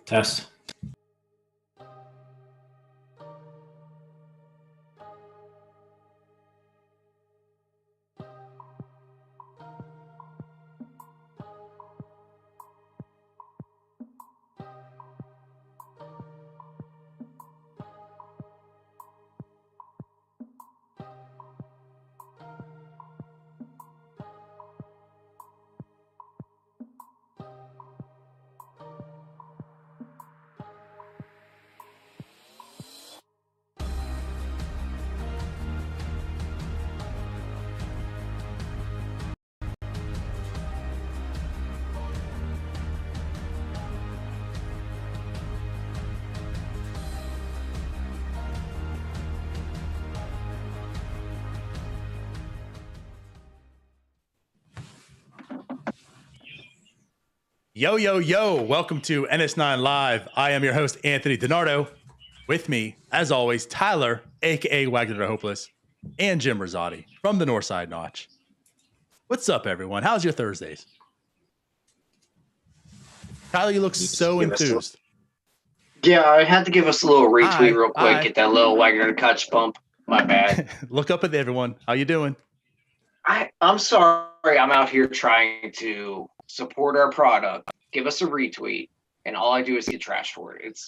Test. Yo, yo, yo. Welcome to NS9 Live. I am your host, Anthony DiNardo. With me, as always, Tyler, a.k.a. Wagner the Hopeless, and Jim Rosati from the Northside Notch. What's up, everyone? How's your Thursdays? Tyler, you look so enthused. Yeah, I had to give us a little retweet real quick. Get that little Wagner to Kutch bump. My bad. Look up at everyone. How you doing? I'm sorry. I'm out here trying to support our product. Give us a retweet, and all I do is get trash for it.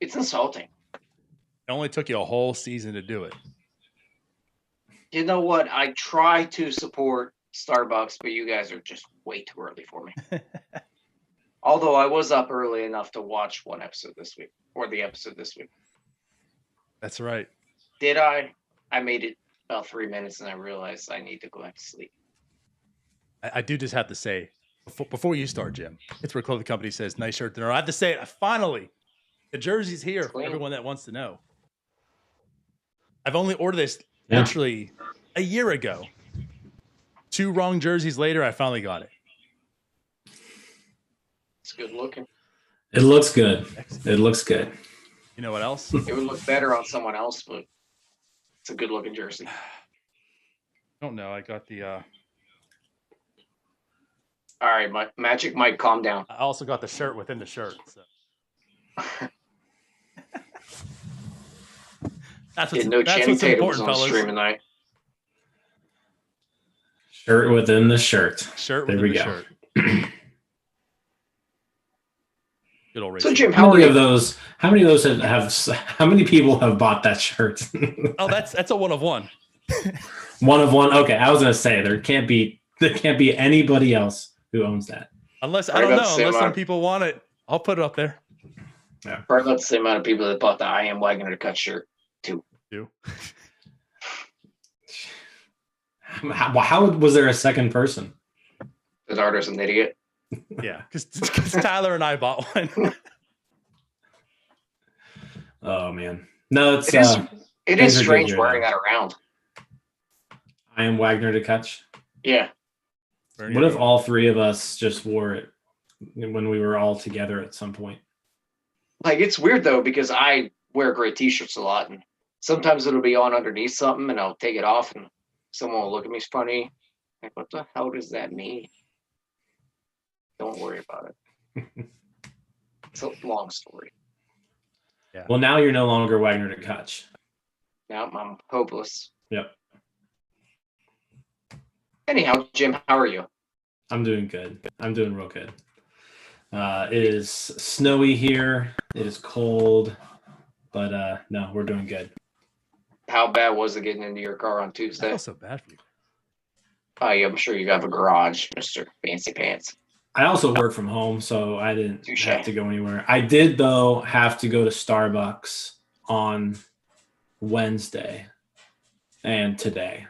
It's insulting. It only took you a whole season to do it. You know what? I try to support Starbucks, but you guys are just way too early for me. Although I was up early enough to watch one episode this week, or the episode this week. That's right. Did I? I made it about 3 minutes, and I realized I need to go back to sleep. I do just have to say, before you start, Jim, it's where Clothing Company says, nice shirt. I have to say it. Finally, the jersey's here for everyone that wants to know. I've only ordered this literally a year ago. 2 wrong jerseys later, I finally got it. It's good looking. It looks good. It looks good. You know what else? It would look better on someone else, but it's a good looking jersey. I don't know. I got the... All right, Magic Mike, calm down. I also got the shirt within the shirt. So. That's what's important, on fellas. Stream tonight. Shirt within the shirt. Shirt there within we the go. Shirt. Good old so Jim, how many of those have how many people have bought that shirt? Oh, that's a one of one. One of one. Okay, I was gonna say there can't be anybody else who owns that. Unless I don't know, unless some people want it, I'll put it up there. Yeah. Probably about the same amount of people that bought the I Am Wagner to Cut shirt too. How was there a second person? The Darter's an idiot. Yeah, because Tyler and I bought one. Oh man, no, it is strange wearing that around. I Am Wagner to Catch. Yeah. What if all 3 of us just wore it when we were all together at some point? Like, it's weird though, because I wear gray t-shirts a lot, and sometimes it'll be on underneath something, and I'll take it off, and someone will look at me funny. Like, what the hell does that mean? Don't worry about it. It's a long story. Yeah. Well, now you're no longer Wagner to Catch. Now I'm hopeless. Yep. Anyhow, Jim, how are you? I'm doing good. I'm doing real good. It is snowy here. It is cold, but no, we're doing good. How bad was it getting into your car on Tuesday? I feel so bad for you. Oh, yeah, I'm sure you have a garage, Mr. Fancy Pants. I also work from home, so I didn't have to go anywhere. I did, though, have to go to Starbucks on Wednesday and today.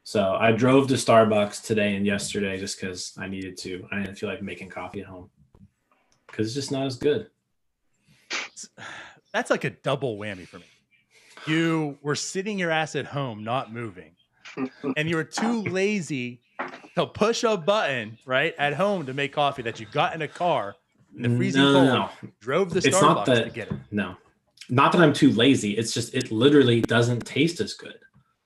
So I drove to Starbucks today and yesterday just because I needed to. I didn't feel like making coffee at home because it's just not as good. That's like a double whammy for me. You were sitting your ass at home, not moving, and you were too lazy to push a button right at home to make coffee that you got in a car in the freezing cold, drove to Starbucks to get it. No, not that I'm too lazy. It's just it literally doesn't taste as good.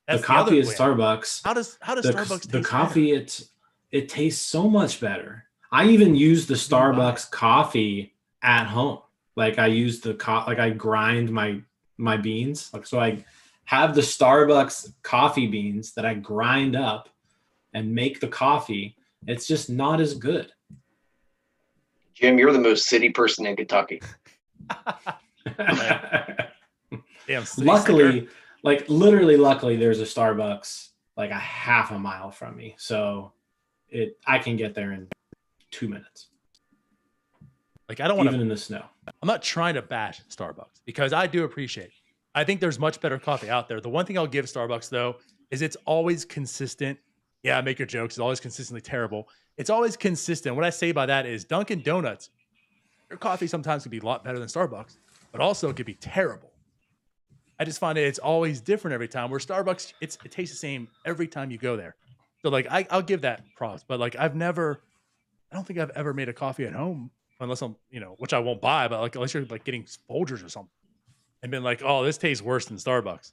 That's the coffee at Starbucks. How does Starbucks taste the coffee better? It tastes so much better. I even use the Starbucks coffee at home. Like I use like I grind my beans. Like so I have the Starbucks coffee beans that I grind up and make the coffee. It's just not as good. Jim, you're the most city person in Kentucky. Damn, luckily, luckily, there's a Starbucks like a half a mile from me, so I can get there in 2 minutes. Like I don't want even in the snow. I'm not trying to bash Starbucks because I do appreciate it. I think there's much better coffee out there. The one thing I'll give Starbucks though is it's always consistent. Yeah, make your jokes. It's always consistently terrible. It's always consistent. What I say by that is Dunkin' Donuts, their coffee sometimes can be a lot better than Starbucks, but also it could be terrible. I just find it's always different every time. Where Starbucks, it tastes the same every time you go there. So like I'll give that props, but like I don't think I've ever made a coffee at home unless I'm, which I won't buy, but like unless you're like getting Folgers or something and been like, oh, this tastes worse than Starbucks.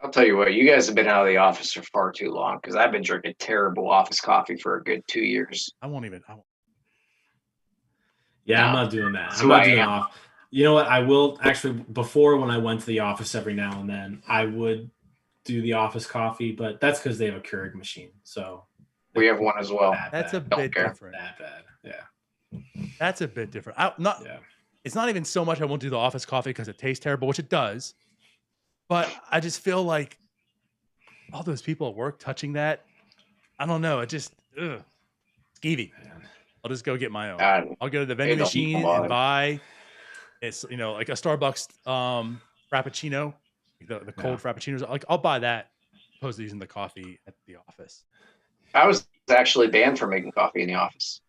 I'll tell you what, you guys have been out of the office for far too long because I've been drinking terrible office coffee for a good 2 years. I won't. Yeah, no, I'm not doing that. I'm not doing off. You know what? I will actually, before when I went to the office every now and then, I would do the office coffee, but that's because they have a Keurig machine. So we have one as well. That's a bit different. That bad. Yeah. That's a bit different. It's not even so much I won't do the office coffee because it tastes terrible, which it does. But I just feel like all those people at work touching that, I don't know. It just, skeevy. Man. I'll just go get my own. I'll go to the vending machine and buy, it's like a Starbucks Frappuccino, the cold Frappuccinos. Like I'll buy that opposed to using the coffee at the office. I was actually banned from making coffee in the office.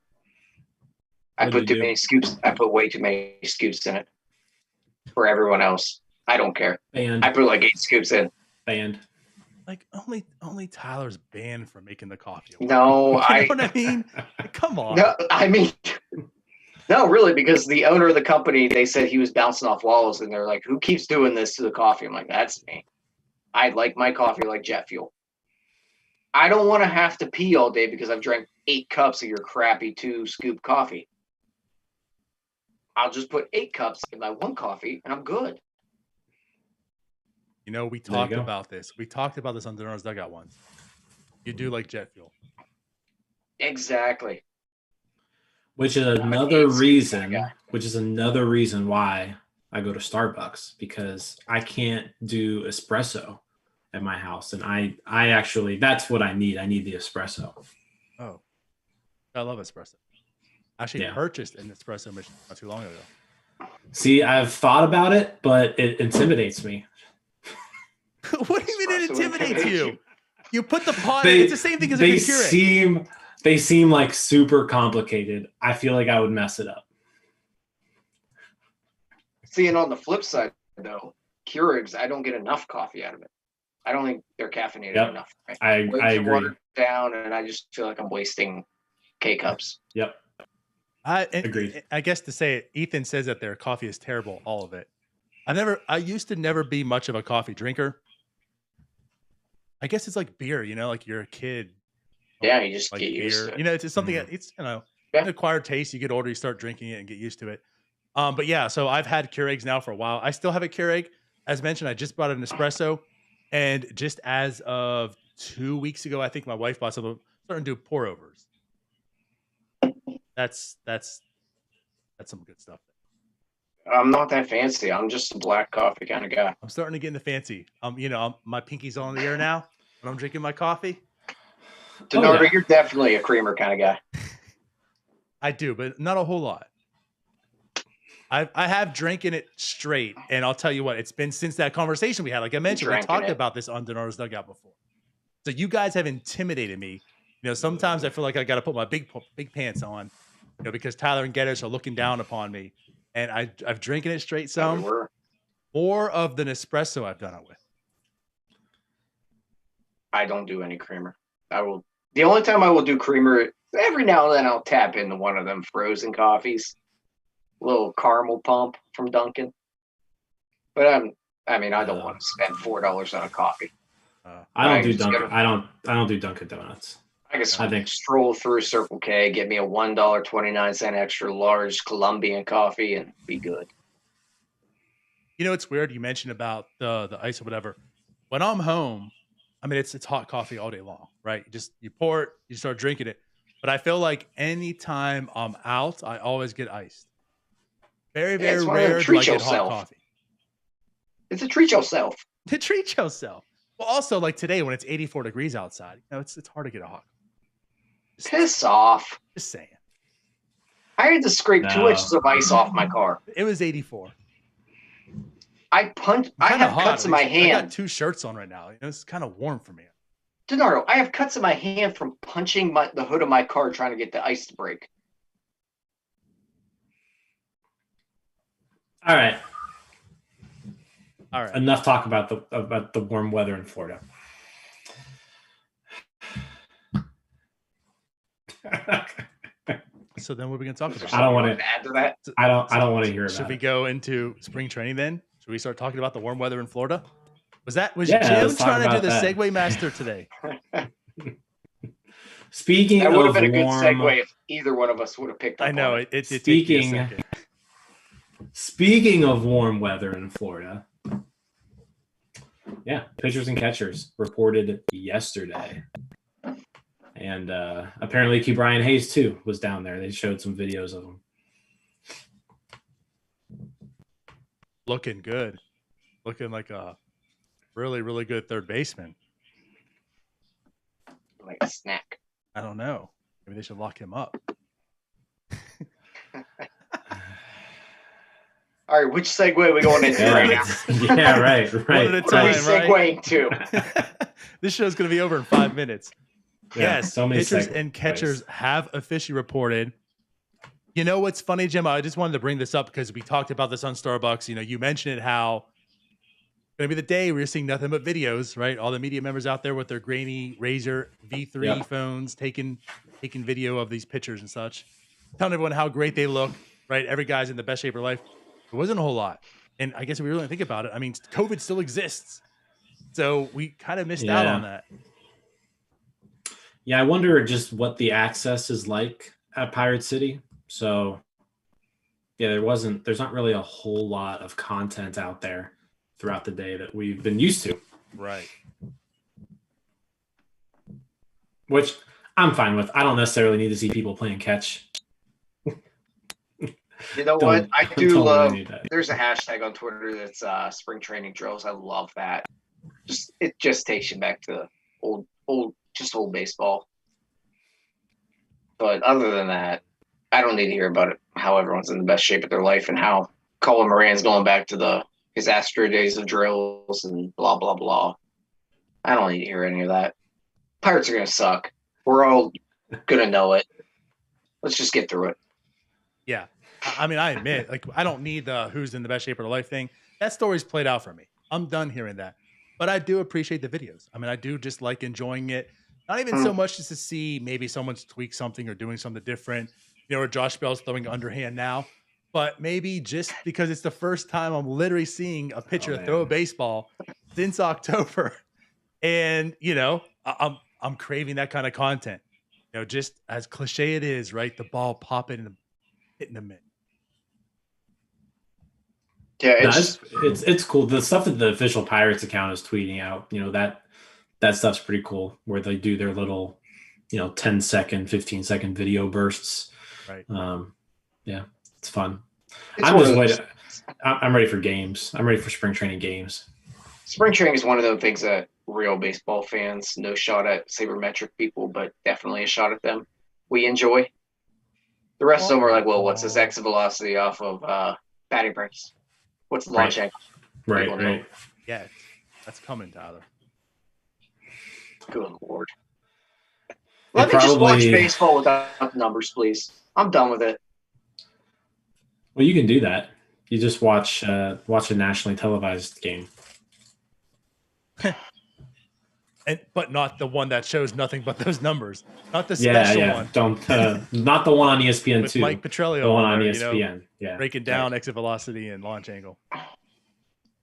I put too many scoops. I put way too many scoops in it for everyone else. I don't care. Banned. I put like 8 scoops in. Banned. Like only Tyler's banned for making the coffee. No, you know what I mean? Come on. No, I mean, no, really, because the owner of the company, they said he was bouncing off walls, and they're like, "Who keeps doing this to the coffee?" I'm like, "That's me. I like my coffee like jet fuel. I don't want to have to pee all day because I've drank 8 cups of your crappy 2-scoop coffee. I'll just put 8 cups in my 1 coffee, and I'm good." We talked about this. We talked about this on Dinner's Dugout once. You do like jet fuel. Exactly. Which is another reason why I go to Starbucks, because I can't do espresso at my house. And I actually, that's what I need. I need the espresso. Oh, I love espresso. I actually purchased an espresso machine not too long ago. See, I've thought about it, but it intimidates me. What do you mean it intimidates you? You put the pot in. It's the same thing as a Keurig. They seem like super complicated. I feel like I would mess it up. See, and on the flip side, though, Keurigs, I don't get enough coffee out of it. I don't think they're caffeinated enough. Right? I agree. Down, and I just feel like I'm wasting K-cups. Yep. Agreed. I guess to say it, Ethan says that their coffee is terrible, all of it. I used to never be much of a coffee drinker. I guess it's like beer, like you're a kid. Yeah, you just like get used to it. It's just something that it's, an acquired taste. You get older, you start drinking it and get used to it. But yeah, so I've had Keurigs now for a while. I still have a Keurig. As mentioned, I just bought an espresso. And just as of 2 weeks ago, I think my wife bought some, starting to do pour overs. That's some good stuff. I'm not that fancy. I'm just a black coffee kind of guy. I'm starting to get into fancy. My pinky's on the air now when I'm drinking my coffee. Denardo, you're definitely a creamer kind of guy. I do, but not a whole lot. I have drinking it straight, and I'll tell you what, it's been since that conversation we had. Like I mentioned, we talked about this on Denardo's Dugout before. So you guys have intimidated me. Sometimes I feel like I got to put my big pants on, because Tyler and Geddes are looking down upon me. And I've drinking it straight some. More of the Nespresso I've done it with. I don't do any creamer. The only time I will do creamer, every now and then I'll tap into one of them frozen coffees. Little caramel pump from Dunkin'. But I don't want to spend $4 on a coffee. I don't do Dunkin'. I don't do Dunkin' Donuts. I could I think stroll through Circle K, get me a $1.29 extra large Colombian coffee, and be good. You know, it's weird. You mentioned about the ice or whatever. When I'm home, I mean, it's hot coffee all day long, right? You pour it, you start drinking it. But I feel like anytime I'm out, I always get iced. Very, very rare do I get hot coffee. It's a treat yourself. To treat yourself. Well, also like today when it's 84 degrees outside, it's hard to get a hot coffee. Piss off. Just saying. I had to scrape 2 inches of ice off my car. It was 84. I have cuts in my hand. I got 2 shirts on right now. It's kind of warm for me. Denaro, I have cuts in my hand from punching the hood of my car trying to get the ice to break. All right. All right. Enough talk about the warm weather in Florida. So then what are we going to talk about? I don't want to add to that. I don't want to hear about it. Should we go into spring training then? Should we start talking about the warm weather in Florida? Was Jim trying to do the segue master today? Speaking that would have of been a good warm, segue if either one of us would have picked up. I know on it did take me a second. Speaking of warm weather in Florida, yeah, pitchers and catchers reported yesterday. And apparently Brian Hayes, too, was down there. They showed some videos of him. Looking good. Looking like a really, really good third baseman. Like a snack. I don't know. Maybe they should lock him up. All right, which segue are we going into right now? Yeah, right. One at a What are we time, segueing to? This show's going to be over in 5 minutes. Yeah, Yes, so many pitchers and catchers have officially reported. You know what's funny, Jim? I just wanted to bring this up because we talked about this on Starbucks. You mentioned it how it's going to be the day where you're seeing nothing but videos, right? All the media members out there with their grainy Razr V3 phones taking video of these pitchers and such, telling everyone how great they look, right? Every guy's in the best shape of life. It wasn't a whole lot. And I guess if we really think about it, I mean, COVID still exists. So we kind of missed out on that. Yeah, I wonder just what the access is like at Pirate City. So, yeah, there's not really a whole lot of content out there throughout the day that we've been used to. Right. Which I'm fine with. I don't necessarily need to see people playing catch. You know what? I do love. There's a hashtag on Twitter that's spring training drills. I love that. It just takes you back to old baseball. But other than that, I don't need to hear about it. How everyone's in the best shape of their life and how Colin Moran's going back to his Astro days of drills and blah blah blah. I don't need to hear any of that. Pirates are gonna suck. We're all gonna know it. Let's just get through it. Yeah. I mean, I admit, I don't need the who's in the best shape of their life thing. That story's played out for me. I'm done hearing that. But I do appreciate the videos. I mean, I do just like enjoying it. Not even so much just to see maybe someone's tweaked something or doing something different, or Josh Bell's throwing underhand now, but maybe just because it's the first time I'm literally seeing a pitcher throw a baseball since October. And, I'm craving that kind of content, just as cliche it is, right? The ball popping and hitting them in. Yeah, it's cool. The stuff that the official Pirates account is tweeting out, that stuff's pretty cool. Where they do their little, 10-second, 15-second video bursts. Right. Yeah, it's fun. I'm ready for games. I'm ready for spring training games. Spring training is one of those things that real baseball fans, no shot at sabermetric people, but definitely a shot at them, we enjoy. The rest of them are like, well, what's this exit velocity off of batting practice? What's the launch angle? Right. Yeah, that's coming, Tyler. Good Lord. Let me just watch baseball without numbers, please. I'm done with it. Well, you can do that. You just watch a nationally televised game. But not the one that shows nothing but those numbers. Not the special one. Don't not the one on ESPN with too. Mike Petrello, the one on ESPN. Breaking down exit velocity and launch angle.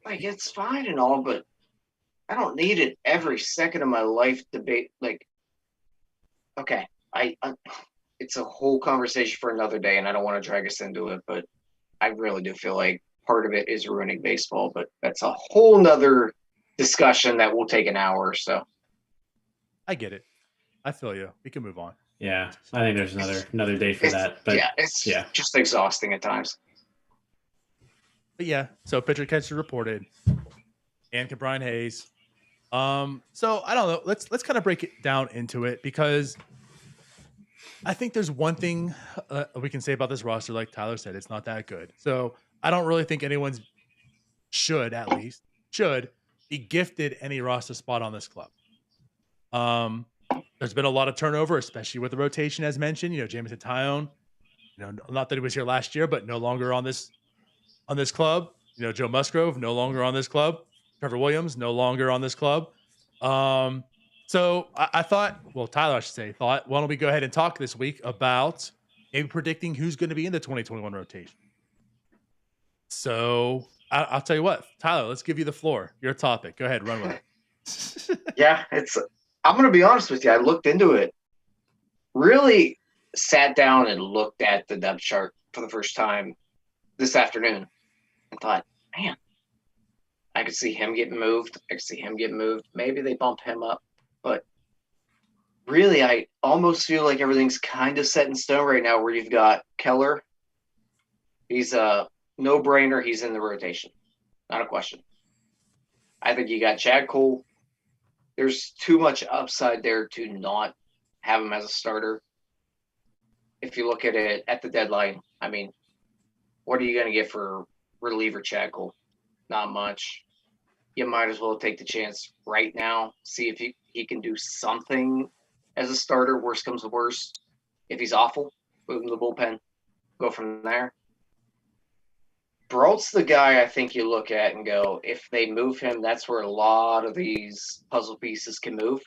It's fine and all, but I don't need it every second of my life debate. okay, it's a whole conversation for another day, and I don't want to drag us into it, but I really do feel like part of it is ruining baseball, but that's a whole nother discussion that will take an hour or so. I get it. I feel you. We can move on. Yeah, I think there's another day for that. But it's just exhausting at times. But yeah, so pitcher catcher reported, and Brian Hayes. So I don't know. Let's kind of break it down into it, because I think there's one thing we can say about this roster. Like Tyler said, it's not that good. So I don't really think anyone's should be gifted any roster spot on this club. There's been a lot of turnover, especially with the rotation, as mentioned. Jameson Taillon, not that he was here last year, but no longer on this club. Joe Musgrove, no longer on this club. Trevor Williams, no longer on this club. So I thought, well, Tyler, I should say, why don't we go ahead and talk this week about maybe predicting who's going to be in the 2021 rotation. So I'll tell you what, Tyler, let's give you the floor. Your topic. Go ahead, run with it. Yeah, I'm going to be honest with you. I looked into it, really sat down and looked at the depth chart for the first time this afternoon and thought, man, I could see him getting moved. Maybe they bump him up. But really, I almost feel like everything's kind of set in stone right now, where you've got Keller. He's a no-brainer. He's in the rotation. Not a question. I think you got Chad Cole. There's too much upside there to not have him as a starter. If you look at it at the deadline, I mean, what are you going to get for reliever Chad Cole? Not much. You might as well take the chance right now, see if he can do something as a starter. Worst comes to worst. If he's awful, move him to the bullpen. Go from there. Brault's the guy I think you look at and go, if they move him, that's where a lot of these puzzle pieces can move.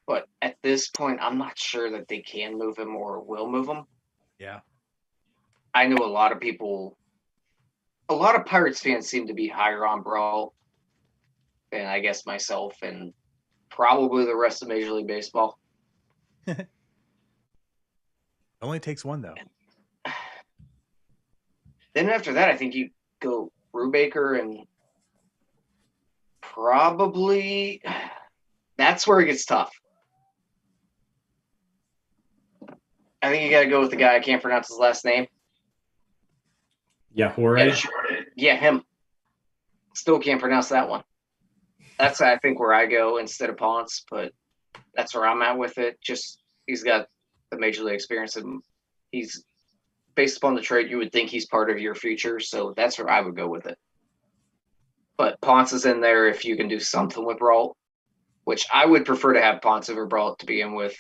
But at this point, I'm not sure that they can move him or will move him. Yeah. I know a lot of Pirates fans seem to be higher on Brault than I guess myself and probably the rest of Major League Baseball. It only takes one, though. Then after that, I think you go Brubaker, and probably that's where it gets tough. I think you got to go with the guy, I can't pronounce his last name. Jorge? Yeah, him. Still can't pronounce that one. That's, I think, where I go instead of Ponce, but that's where I'm at with it. Just, he's got the Major League experience, and he's, based upon the trade, you would think he's part of your future, so that's where I would go with it. But Ponce is in there if you can do something with Brault, which I would prefer to have Ponce over Brault to begin with.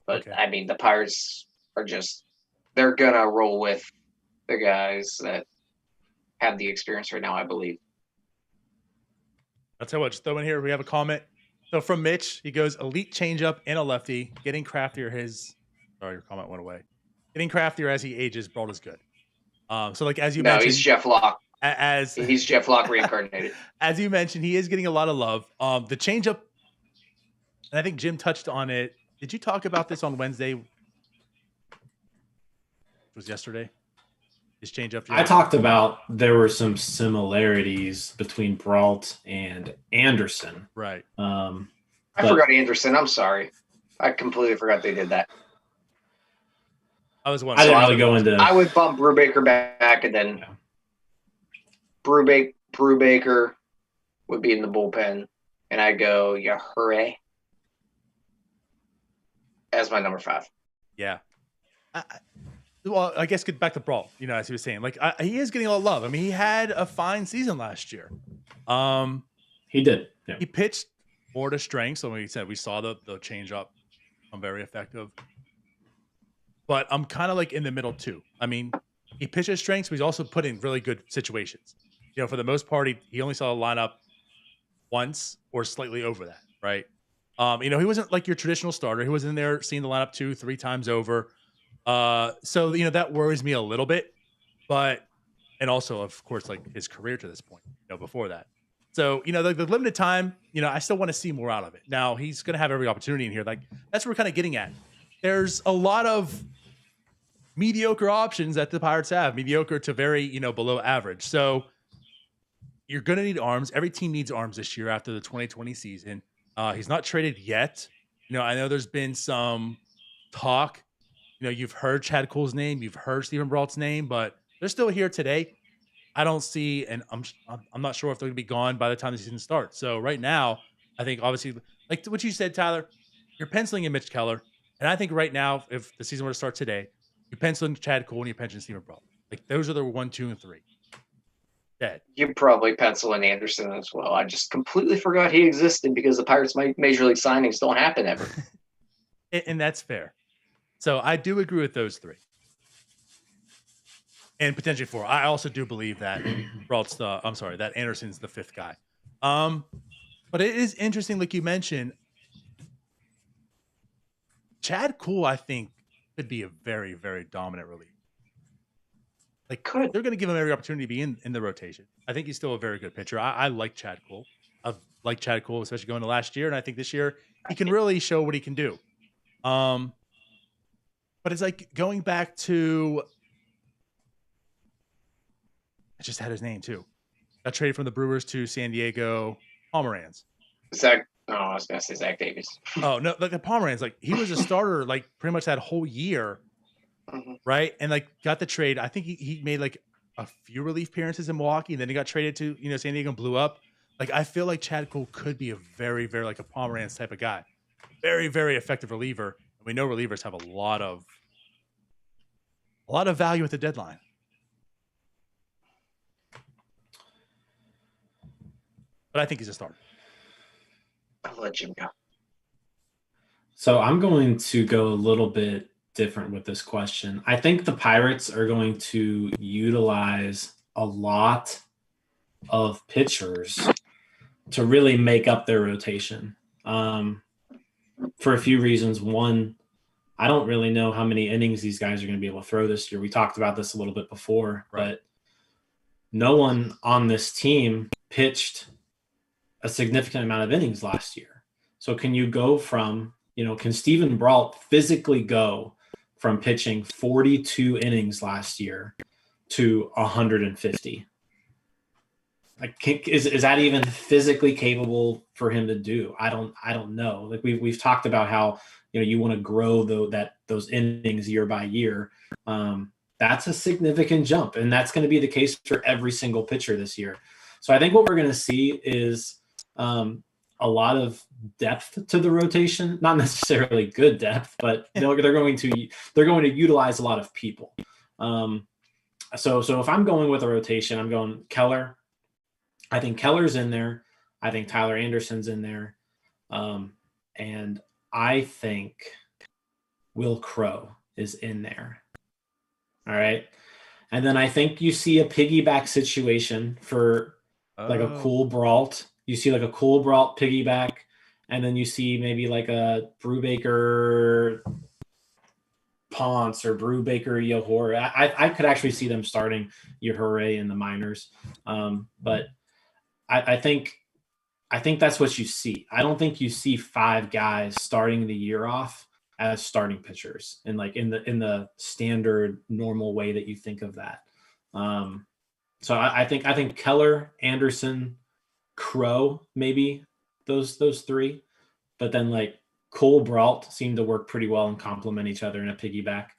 But, okay. I mean, the Pirates are just – they're going to roll with the guys that have the experience right now, I believe. I'll tell you what, just throw in here, we have a comment. So from Mitch, he goes, elite changeup and a lefty, getting craftier sorry, your comment went away. Getting craftier as he ages, Brault is good. So like as you mentioned, he's Jeff Locke. He's Jeff Locke reincarnated. As you mentioned, he is getting a lot of love. The changeup, and I think Jim touched on it. Did you talk about this on Wednesday? It was yesterday. His changeup. I talked about there were some similarities between Brault and Anderson. Right. I forgot Anderson. I'm sorry. I completely forgot they did that. I didn't really go into. I would bump Brubaker back, and then Brubaker would be in the bullpen, and I go hooray as my number 5. Yeah. Well, I guess get back to Brault. As he was saying, like he is getting a lot of love. I mean, he had a fine season last year. He did. Yeah. He pitched more to strength. So when he said we saw the change up, I'm very effective. But I'm kind of like in the middle too. I mean, he pitches strengths, but he's also put in really good situations. For the most part, he only saw a lineup once or slightly over that, right? He wasn't like your traditional starter. He wasn't in there seeing the lineup 2-3 times over. So that worries me a little bit. But and also, of course, like his career to this point, before that. So, the limited time, I still want to see more out of it. Now, he's going to have every opportunity in here. Like, that's what we're kind of getting at. There's a lot of mediocre options that the Pirates have, mediocre to very, below average. So you're going to need arms. Every team needs arms this year after the 2020 season. He's not traded yet. I know there's been some talk. You've heard Chad Kuhl's name, you've heard Stephen Brault's name, but they're still here today. I don't see, and I'm not sure if they're going to be gone by the time the season starts. So right now, I think obviously, like what you said, Tyler, you're penciling in Mitch Keller, and I think right now, if the season were to start today, you're penciling Chad Kuhl and you're penciling Stephen Brault. Like those are the 1, 2, and 3. Dead. You probably pencil in Anderson as well. I just completely forgot he existed because the Pirates' major league signings don't happen ever. And that's fair. So I do agree with those 3. And potentially 4. I also do believe that that Anderson's the 5th guy. But it is interesting, like you mentioned, Chad Kuhl, I think, could be a very, very dominant reliever. Like, they're going to give him every opportunity to be in the rotation. I think he's still a very good pitcher. I like Chad Kuhl. I've liked Chad Kuhl, especially going to last year, and I think this year he can really show what he can do. But it's like going back to, I just had his name too. Got traded from the Brewers to San Diego Pomeranz. I was going to say Zach Davies. Oh, no, like the Pomeranz, like he was a starter like pretty much that whole year, right? And like got the trade. I think he made like a few relief appearances in Milwaukee, and then he got traded to, San Diego and blew up. Like I feel like Chad Kuhl could be a very, very like a Pomeranz type of guy. Very, very effective reliever. And we know relievers have a lot of value at the deadline. But I think he's a starter. I'll let Jim go. So I'm going to go a little bit different with this question. I think the Pirates are going to utilize a lot of pitchers to really make up their rotation for a few reasons. One, I don't really know how many innings these guys are going to be able to throw this year. We talked about this a little bit before, but no one on this team pitched a significant amount of innings last year. So can you go from, can Stephen Brault physically go from pitching 42 innings last year to 150? Like, is that even physically capable for him to do? I don't know. Like we've talked about how, you want to grow those innings year by year. That's a significant jump, and that's going to be the case for every single pitcher this year. So I think what we're going to see is a lot of depth to the rotation, not necessarily good depth, but they're going to utilize a lot of people. So if I'm going with a rotation, I'm going Keller. I think Keller's in there. I think Tyler Anderson's in there. And I think Will Crow is in there. All right. And then I think you see a piggyback situation for like a Kuhl Brault. You see like a Kuhl Brault piggyback, and then you see maybe like a Brubaker Ponce or Brubaker Yahore. I could actually see them starting Yahore in the minors. But I think that's what you see. I don't think you see 5 guys starting the year off as starting pitchers and like in the standard normal way that you think of that. So I think Keller, Anderson, Crow, maybe those 3, but then like Kuhl Brault seem to work pretty well and complement each other in a piggyback.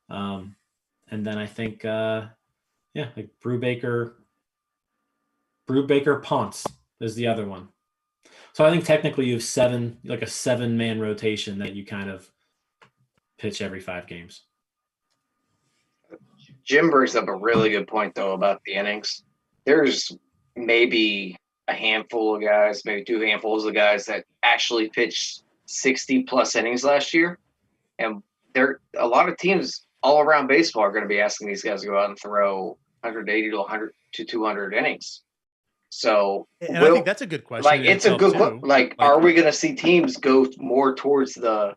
And then I think like Brubaker Ponce is the other one. So I think technically you have 7, like a 7-man rotation that you kind of pitch every 5 games. Jim brings up a really good point, though, about the innings. There's maybe a handful of guys, maybe 2 handfuls of guys that actually pitched 60-plus innings last year. And a lot of teams all around baseball are going to be asking these guys to go out and throw 180 to 100 to 200 innings. So, and I think that's a good question. Like, it's a good question. Like, are we going to see teams go more towards the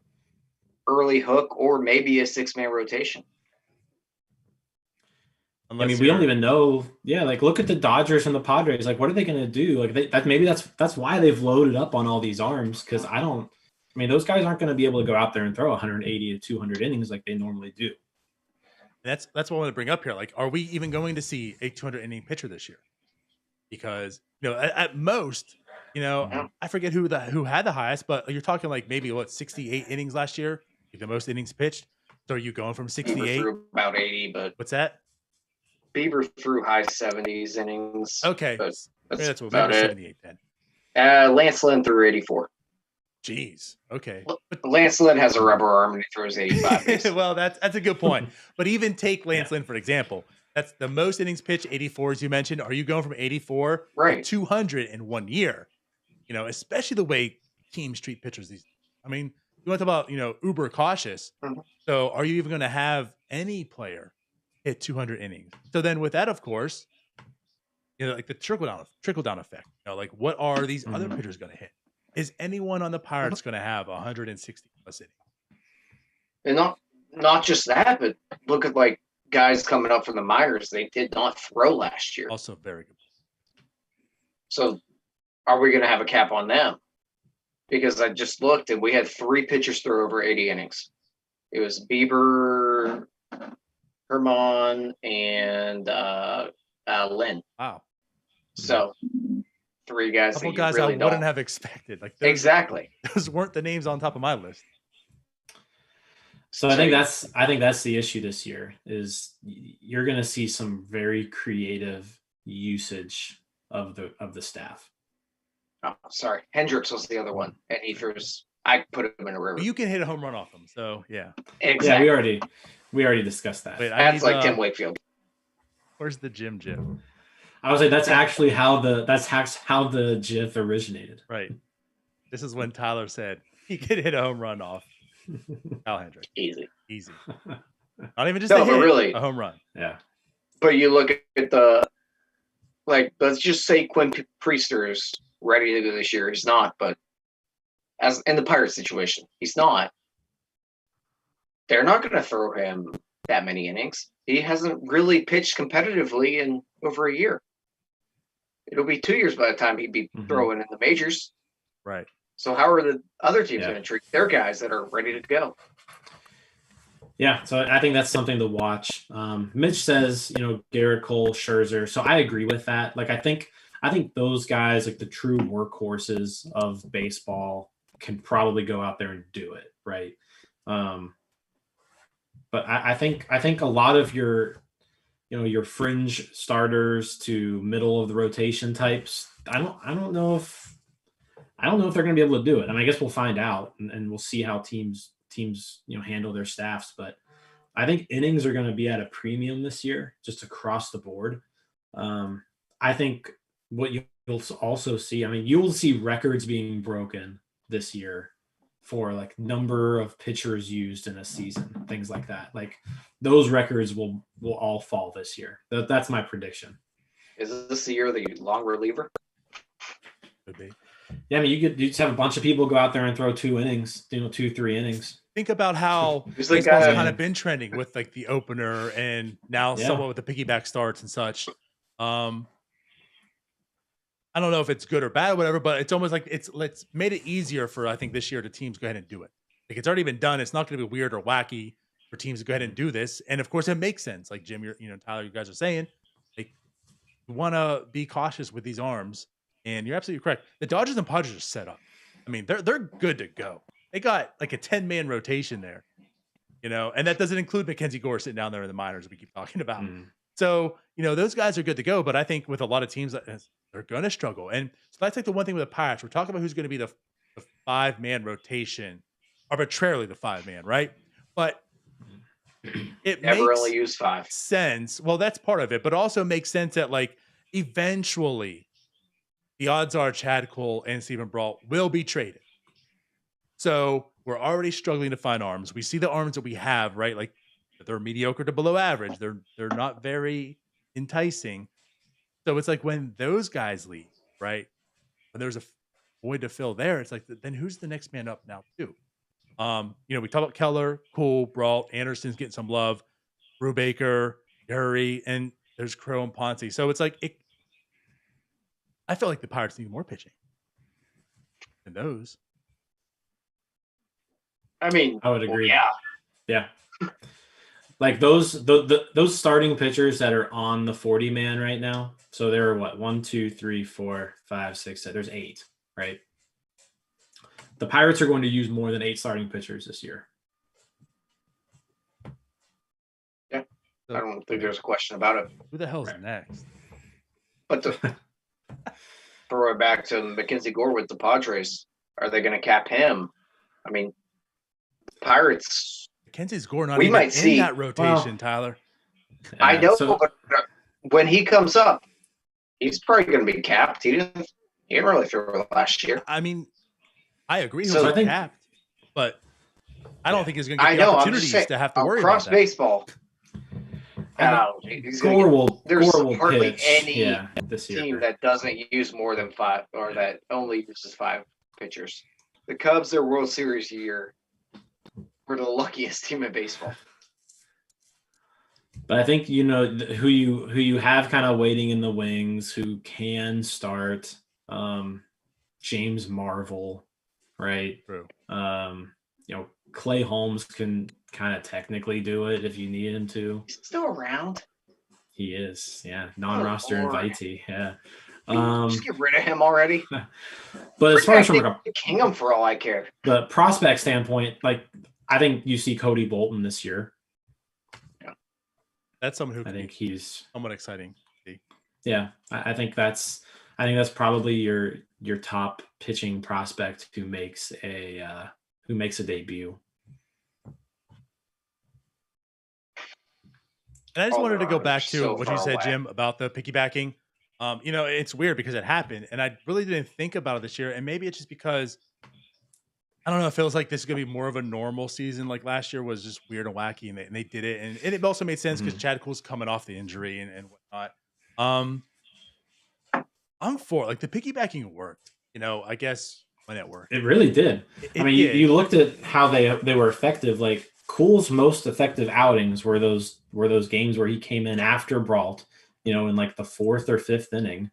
early hook or maybe a 6-man rotation? I mean, we don't even know. Yeah, like look at the Dodgers and the Padres. Like, what are they going to do? Like, maybe that's why they've loaded up on all these arms. Because I mean, those guys aren't going to be able to go out there and throw 180 to 200 innings like they normally do. That's what I want to bring up here. Like, are we even going to see a 200 inning pitcher this year? Because at most, I forget who had the highest, but you're talking like maybe 68 innings last year, like the most innings pitched. So are you going from 68 through about 80? But what's that? Bieber threw high 70s innings. Okay, that's what about 78 then. Lance Lynn threw 84. Jeez. Okay. Lance Lynn has a rubber arm and he throws 85. Well, that's a good point. But even take Lance Lynn for example. That's the most innings pitched, 84, as you mentioned. Are you going from 84 to 200 in 1 year? Especially the way teams treat pitchers these days. I mean, you want to talk about, uber cautious. Mm-hmm. So are you even going to have any player hit 200 innings? So then with that, of course, like the trickle down effect. Like what are these other pitchers going to hit? Is anyone on the Pirates going to have 160 plus innings? And not just that, but look at like guys coming up from the minors. They did not throw last year. Also very good. So are we going to have a cap on them? Because I just looked and we had 3 pitchers throw over 80 innings. It was Bieber, Herman, and Lynn. Wow. So 3 guys. A couple guys really I wouldn't have expected. Like exactly. Those weren't the names on top of my list. So I think that's the issue this year is you're going to see some very creative usage of the staff. Oh, sorry. Hendricks was the other one, and he throws. I put him in a river. You can hit a home run off him, so yeah. Exactly. Yeah, we already discussed that. Wait, that's like Tim Wakefield. Where's the Jim? I was like, that's actually how the GIF originated. Right. This is when Tyler said he could hit a home run off Al Hendricks. Easy. Not even just a hit, really, a home run. Yeah. But you look at let's just say Quinn Priester is ready to go this year. He's not, but as in the Pirates situation, he's not. They're not going to throw him that many innings. He hasn't really pitched competitively in over a year. It'll be 2 years by the time he'd be throwing in the majors. Right. So how are the other teams going to treat their guys that are ready to go? Yeah, so I think that's something to watch. Mitch says, Garrett Cole, Scherzer. So I agree with that. Like, I think those guys, like the true workhorses of baseball, can probably go out there and do it, right? But I think a lot of your fringe starters to middle of the rotation types, I don't know if they're going to be able to do it. I mean, I guess we'll find out, and we'll see how teams handle their staffs. But I think innings are going to be at a premium this year, just across the board. I think what you'll also see, I mean, you will see records being broken this year for like number of pitchers used in a season, things like that. Like those records will all fall this year. That's my prediction. Is this the year of the long reliever? Could be. Yeah, I mean, you just have a bunch of people go out there and throw 2 innings, 2-3 innings. Think about how baseball's kind of been trending with like the opener and now somewhat with the piggyback starts and such. I don't know if it's good or bad or whatever, but it's almost like it's made it easier for, I think, this year to teams go ahead and do it. Like it's already been done. It's not going to be weird or wacky for teams to go ahead and do this. And of course it makes sense. Like Jim, Tyler, you guys are saying, like, you want to be cautious with these arms. And you're absolutely correct. The Dodgers and Padres are set up. I mean, they're good to go. They got like a 10-man rotation there, and that doesn't include Mackenzie Gore sitting down there in the minors we keep talking about. So, those guys are good to go. But I think with a lot of teams, they're going to struggle. And so that's like the one thing with the Pirates. We're talking about who's going to be the 5-man rotation, arbitrarily the 5-man, right? But it never makes only use 5 sense. Well, that's part of it, but also makes sense that like eventually the odds are Chad Cole and Stephen Brault will be traded. So we're already struggling to find arms. We see the arms that we have, right? Like they're mediocre to below average. They're not very enticing. So it's like when those guys leave, right? When there's a void to fill there, it's like, then who's the next man up now too? We talk about Keller, Cole, Brault, Anderson's getting some love, Brubaker, Gurry, and There's Crow and Ponce. So it's like I feel like the Pirates need more pitching than those. I mean, I would agree. Well, yeah. Like those starting pitchers that are on the 40-man right now. So there are what 1, 2, 3, 4, 5, 6, 7. There's 8, right? The Pirates are going to use more than 8 starting pitchers this year. Yeah, I don't think there's a question about it. Who the hell's next? But to throw it back to Mackenzie Gore with the Padres, are they going to cap him? I mean, Pirates. Mackenzie's Gore not even in that rotation, Tyler. I know, but when he comes up, he's probably going to be capped. He didn't really throw last year. I mean, I agree he'll be capped, but I don't think he's going to get the opportunities to have to worry about that. Across baseball, Gore will hardly pitch, any this year. team that doesn't use more than 5 or that only uses 5 pitchers. The Cubs, their World Series year, were the luckiest team in baseball. But I think who you have kind of waiting in the wings, who can start. James Marvel, right? True. Clay Holmes can kind of technically do it if you need him to. He's still around. He is, yeah. Non-roster invitee, yeah. Just get rid of him already. But as far as from Kingham, for all I care, the prospect standpoint, like I think you see Cody Bolton this year. Yeah, that's someone who I think he's somewhat exciting. Yeah, I think that's probably your top pitching prospect who makes a debut. And I just wanted to go back to what you said, Jim, about the piggybacking. It's weird because it happened, and I really didn't think about it this year. And maybe it's just because I don't know. It feels like this is going to be more of a normal season. Like last year was just weird and wacky, and they did it, and it also made sense because Chad Kuhl's coming off the injury and whatnot. I'm for like the piggybacking worked. I guess when it worked, it really did. You looked at how they were effective. Like Kuhl's most effective outings were those games where he came in after Brault, in like the 4th or 5th inning,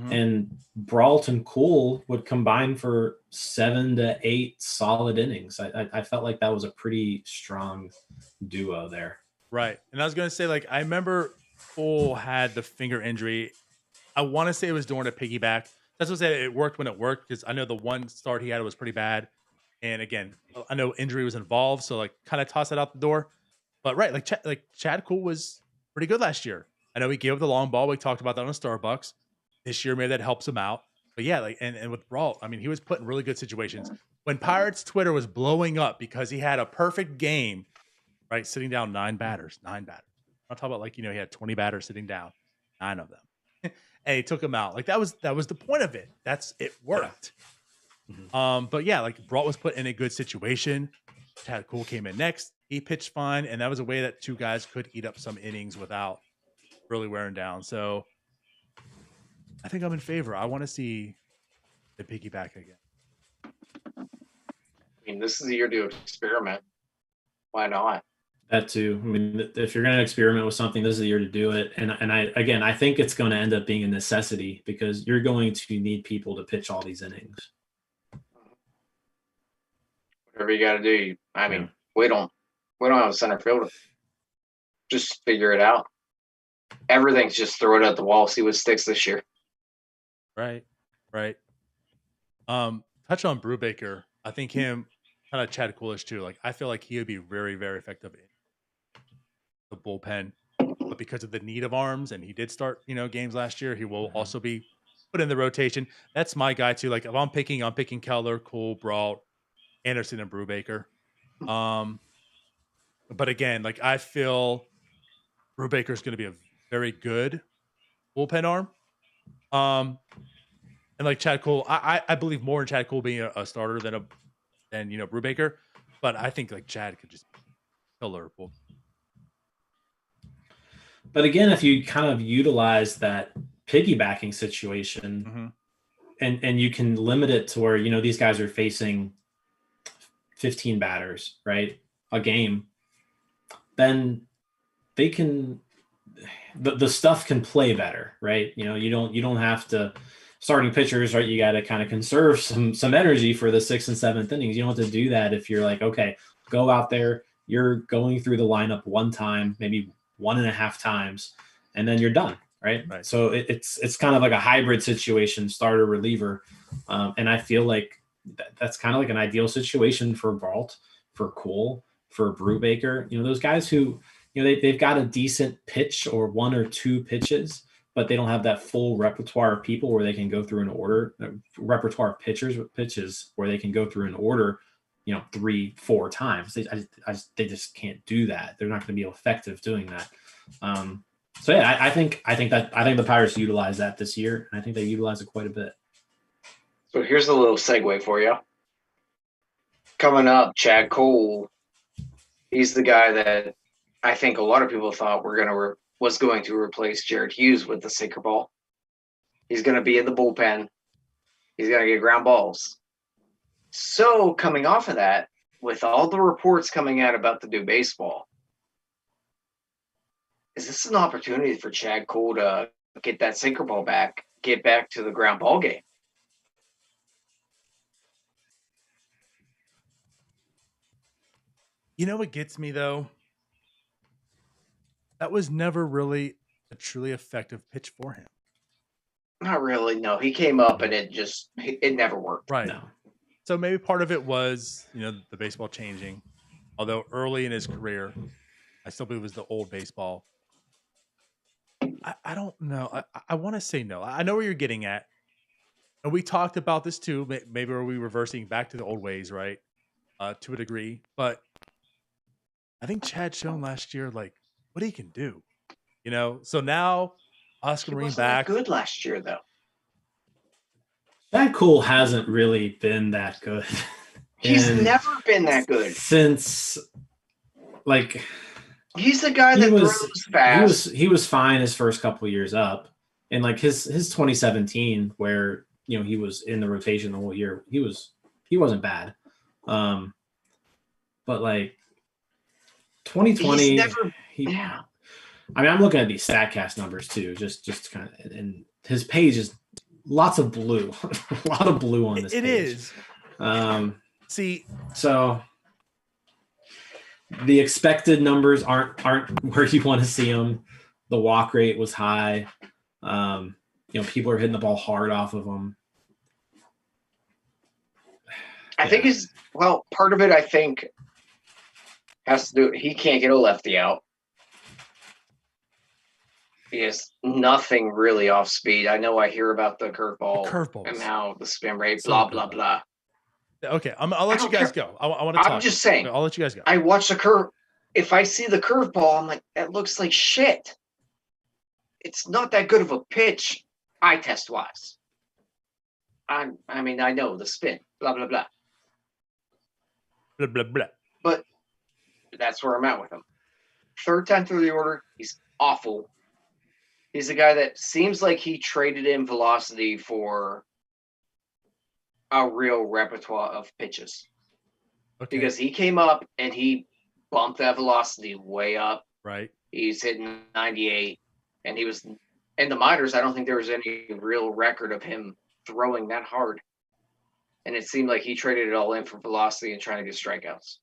and Brault and Kuhl would combine for 7 to 8 solid innings. I felt like that was a pretty strong duo there. Right, and I was gonna say, like, I remember Kuhl had the finger injury. I want to say it was during a piggyback. That's what I said. It worked when it worked because I know the one start he had was pretty bad. And again, I know injury was involved, so like kind of toss it out the door. But right, like Chad Kuhl was pretty good last year. I know he gave up the long ball. We talked about that on Starbucks. This year, maybe that helps him out. But yeah, like and with Brault, I mean, he was put in really good situations. When Pirates Twitter was blowing up because he had a perfect game, right, sitting down 9 batters. I'm not talking about like he had 20 batters sitting down, 9 of them. And he took him out. Like that was the point of it. It worked. Yeah. But yeah, like Brault was put in a good situation. Chad Kuhl came in next. He pitched fine, and that was a way that 2 guys could eat up some innings without really wearing down. So I think I'm in favor. I want to see the piggyback again. I mean, this is the year to experiment. Why not? That too. I mean, if you're going to experiment with something, this is the year to do it. And I think it's going to end up being a necessity because you're going to need people to pitch all these innings. Whatever you got to do. I mean, we don't have a center fielder. Just figure it out. Everything's just throw it at the wall, see what sticks this year. Right. Touch on Brubaker. I think him kind of Chad Kulish too. Like I feel like he would be very, very effective in the bullpen, but because of the need of arms, and he did start, games last year, he will also be put in the rotation. That's my guy too. Like if I'm picking Keller, Kuhl, Brault, Anderson, and Brubaker. But again, like I feel Brubaker is going to be a very good bullpen arm. And like Chad Kuhl, I believe more in Chad Kuhl being a starter than Brubaker, but I think like Chad could just be killer. But again, if you kind of utilize that piggybacking situation, and you can limit it to where these guys are facing 15 batters, right, a game, then they can the stuff can play better, right? You don't have to starting pitchers, right? You got to kind of conserve some energy for the 6th and 7th innings. You don't have to do that if you're like, okay, go out there. You're going through the lineup one time, maybe 1.5 times, and then you're done, right? So it's kind of like a hybrid situation, starter reliever, and I feel like that's kind of like an ideal situation for Vault, for Cole, for Brubaker. Those guys who they've got a decent pitch or 1 or 2 pitches, but they don't have that full repertoire of people where they can go through an order, repertoire of pitches where they can go through an order, 3-4 times. They just can't do that. They're not going to be effective doing that. So yeah, I think the Pirates utilize that this year, and I think they utilize it quite a bit. So here's a little segue for you. Coming up, Chad Cole. He's the guy that I think a lot of people thought was going to replace Jared Hughes with the sinker ball. He's going to be in the bullpen. He's going to get ground balls. So coming off of that, with all the reports coming out about the new baseball, is this an opportunity for Chad Cole to get that sinker ball back, get back to the ground ball game? You know what gets me, though? That was never really a truly effective pitch for him. Not really, no. He came up and it never worked. Right. No. So maybe part of it was, the baseball changing. Although early in his career, I still believe it was the old baseball. I don't know. I want to say no. I know where you're getting at. And we talked about this too. Maybe are we reversing back to the old ways, right? To a degree. But I think Chad shown last year, like, what he can do. So now Oscar Marine back. Good last year, though. Chad Cole hasn't really been that good. He's never been that good. Since, like... He's the guy that throws fast. He was fine his first couple years up. And, like, his 2017, where, he was in the rotation the whole year, he wasn't bad. But, like, 2020... I'm looking at these StatCast numbers, too, just kind of... And his page is... Lots of blue, a lot of blue on this page. It is. See, so the expected numbers aren't where you want to see them. The walk rate was high. People are hitting the ball hard off of them. I think part of it, I think, has to do. He can't get a lefty out. He has nothing really off speed. I know I hear about the curveball and how the spin rate, blah, blah, blah. Okay, I'll let you guys go. I want to talk. I'm just saying. I'll let you guys go. I watch the curve. If I see the curveball, I'm like, that looks like shit. It's not that good of a pitch, eye test wise. I know the spin, blah, blah, blah. Blah, blah, blah. But that's where I'm at with him. Third time through the order, he's awful. He's a guy that seems like he traded in velocity for a real repertoire of pitches. Okay. Because he came up and he bumped that velocity way up. Right. He's hitting 98. And he was in the minors. I don't think there was any real record of him throwing that hard. And it seemed like he traded it all in for velocity and trying to get strikeouts.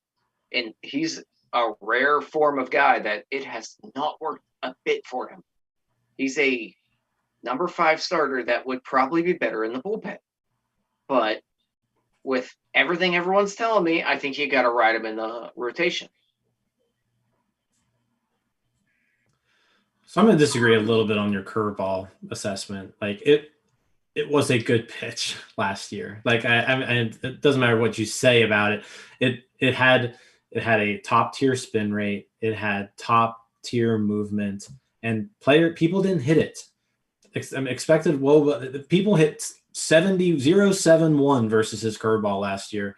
And he's a rare form of guy that it has not worked a bit for him. He's a number 5 starter that would probably be better in the bullpen. But with everything everyone's telling me, I think you got to ride him in the rotation. So I'm going to disagree a little bit on your curveball assessment. Like, it was a good pitch last year. Like, it doesn't matter what you say about it. It had a top tier spin rate. It had top tier movement. And people didn't hit it. Expected WOBA, people hit 0.71 versus his curveball last year,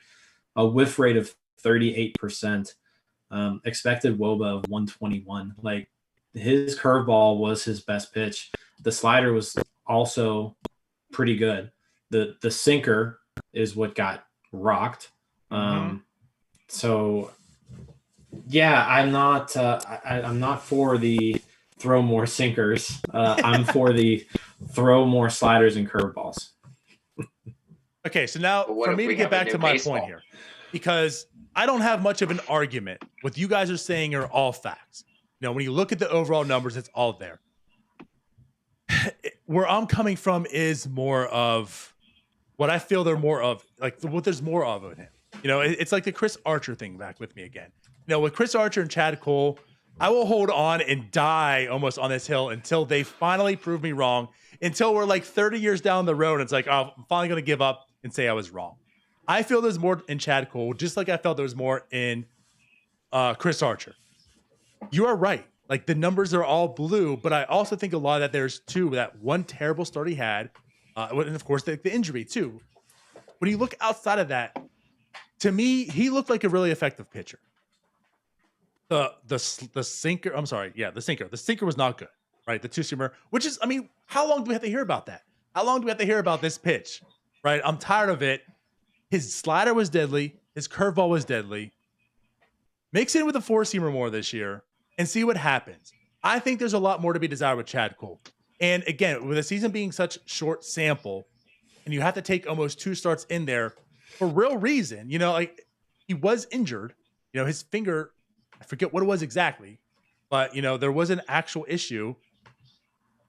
a whiff rate of 38%, expected WOBA of 121. Like, his curveball was his best pitch. The slider was also pretty good. The sinker is what got rocked. So yeah, I'm not for the throw more sinkers. I'm for the throw more sliders and curveballs. Okay, so now for me to get back to my point here, because I don't have much of an argument. What you guys are saying are all facts. You know, when you look at the overall numbers, it's all there. Where I'm coming from is more of what I feel they're more of, like what there's more of in him. You know, it's like the Chris Archer thing back with me again. You know, with Chris Archer and Chad Cole, I will hold on and die almost on this hill until they finally prove me wrong, until we're like 30 years down the road. And it's like, oh, I'm finally going to give up and say I was wrong. I feel there's more in Chad Cole, just like I felt there was more in Chris Archer. You are right. Like the numbers are all blue, but I also think a lot of that there's too, that one terrible start he had. And of course the injury too. When you look outside of that, to me, he looked like a really effective pitcher. The sinker, I'm sorry. Yeah, the sinker. The sinker was not good, right? The two-seamer, which is, I mean, how long do we have to hear about that? How long do we have to hear about this pitch, right? I'm tired of it. His slider was deadly. His curveball was deadly. Mix it with a four-seamer more this year and see what happens. I think there's a lot more to be desired with Chad Cole. And again, with the season being such short sample, and you have to take almost 2 starts in there for real reason, you know, like he was injured, you know, his finger, I forget what it was exactly, but you know, there was an actual issue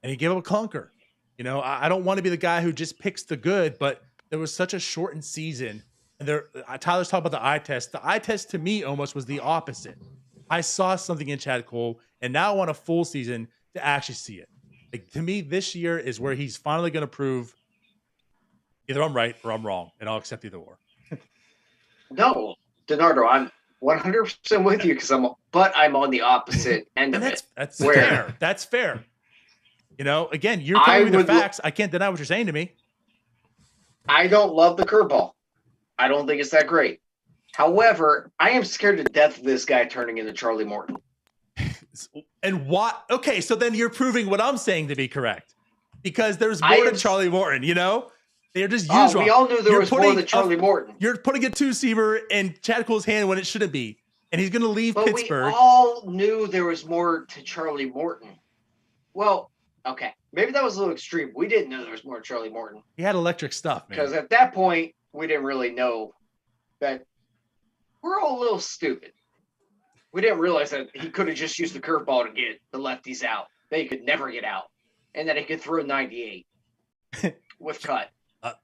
and he gave up a clunker. You know, I don't want to be the guy who just picks the good, but there was such a shortened season. And Tyler's talking about the eye test. The eye test to me almost was the opposite. I saw something in Chad Cole, and now I want a full season to actually see it. Like, to me, this year is where he's finally going to prove either I'm right or I'm wrong, and I'll accept either or. No, Donardo, I'm 100% with you I'm on the opposite end of it. That's fair. That's fair. You know, again, you're telling me the facts. I can't deny what you're saying to me. I don't love the curveball. I don't think it's that great. However, I am scared to death of this guy turning into Charlie Morton. And what? Okay, so then you're proving what I'm saying to be correct. Because there's more to Charlie Morton, you know? They're just used wrong. We all knew there was more than Charlie Morton. You're putting a two-seamer in Chad Cole's hand when it shouldn't be. And he's going to leave Pittsburgh. We all knew there was more to Charlie Morton. Well, okay. Maybe that was a little extreme. We didn't know there was more to Charlie Morton. He had electric stuff, man. Because at that point, we didn't really know that we're all a little stupid. We didn't realize that he could have just used the curveball to get the lefties out. They could never get out. And that he could throw 98 with cut.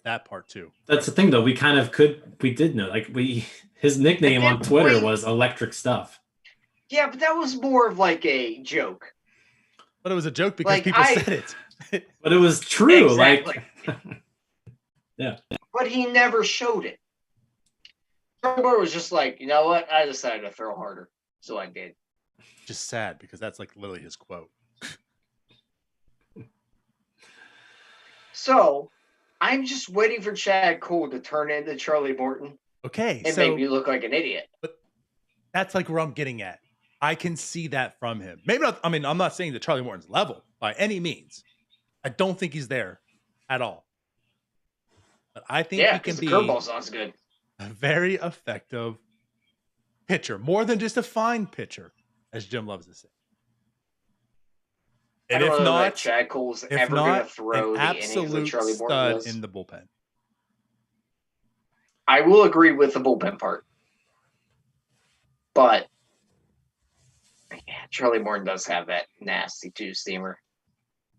That part too. That's the thing, though. We did know. Like his nickname on Twitter was Electric Stuff. Yeah, but that was more of like a joke. But it was a joke because people said it. But it was true. Exactly. Like, yeah. But he never showed it. Trevor was just like, you know what? I decided to throw harder. So I did. Just sad because that's like literally his quote. So I'm just waiting for Chad Cole to turn into Charlie Morton. Okay. And make me look like an idiot. But that's like where I'm getting at. I can see that from him. Maybe not. I mean, I'm not saying that Charlie Morton's level by any means. I don't think he's there at all. But I think he can be the curveball sounds good. A very effective pitcher, more than just a fine pitcher, as Jim loves to say. And if not, Chad Cole's ever going to throw the innings that Charlie Morton does in the bullpen. I will agree with the bullpen part, but yeah, Charlie Morton does have that nasty two-seamer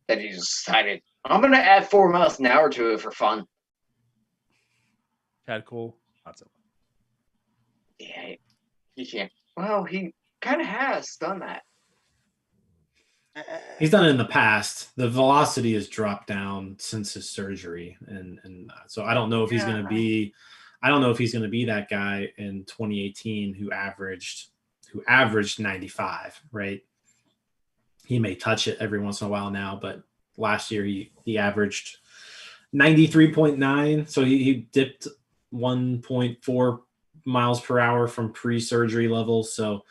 that he just decided, I'm going to add 4 miles an hour to it for fun. Chad Cole, not so much. Yeah, he can't. Well, he kind of has done that. He's done it in the past. The velocity has dropped down since his surgery, and so I don't know if he's going to be. I don't know if he's going to be that guy in 2018 who averaged 95. Right? He may touch it every once in a while now, but last year he averaged 93.9. So he dipped 1.4 miles per hour from pre-surgery levels. So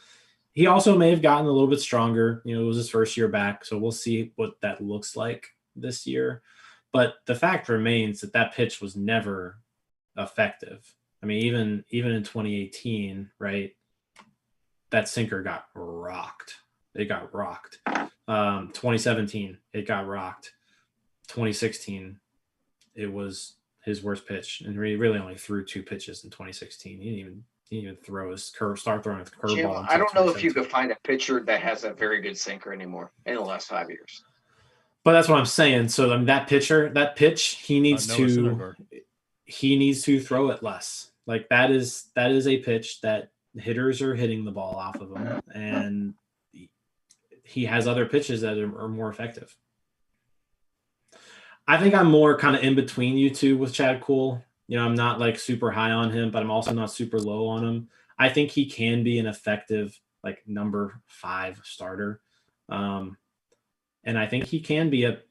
he also may have gotten a little bit stronger. You know, it was his first year back. So we'll see what that looks like this year. But the fact remains that pitch was never effective. I mean, even in 2018, right, that sinker got rocked. It got rocked. 2017, it got rocked. 2016, it was his worst pitch, and he really only threw 2 pitches in 2016. He didn't even throw his start throwing his curveball. I don't know if you could find a pitcher that has a very good sinker anymore in the last 5 years. But that's what I'm saying. So I mean, that pitch, he needs to throw it less. Like that is a pitch that hitters are hitting the ball off of him, and he has other pitches that are more effective. I think I'm more kind of in between you two with Chad Kuhl. You know, I'm not like super high on him, but I'm also not super low on him. I think he can be an effective like number 5 starter. And I think he can be a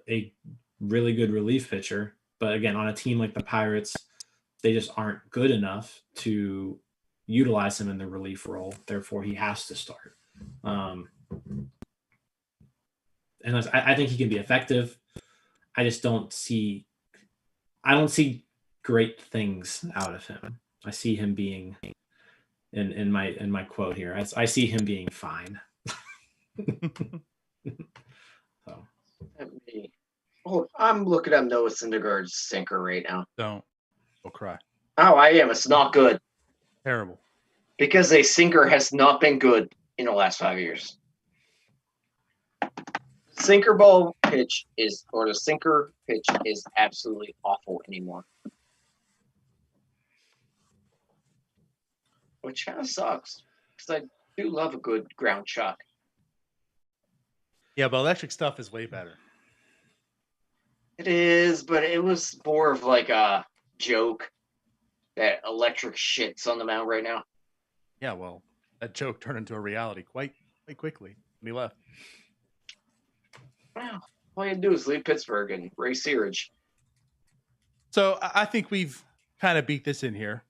really good relief pitcher. But again, on a team like the Pirates, they just aren't good enough to utilize him in the relief role. Therefore, he has to start. And I think he can be effective. I don't see great things out of him. I see him being in my quote here. I see him being fine. So. I'm looking at Noah Syndergaard's sinker right now. Don't cry. Oh, I am. It's not good. Terrible. Because a sinker has not been good in the last 5 years. The sinker pitch is absolutely awful anymore. Which kind of sucks. Because I do love a good ground shot. Yeah, but electric stuff is way better. It is, but it was more of like a joke that electric shit's on the mound right now. Yeah, well, that joke turned into a reality quite quickly when he left. Well, all you do is leave Pittsburgh and Ray Searage. So I think we've kind of beat this in here.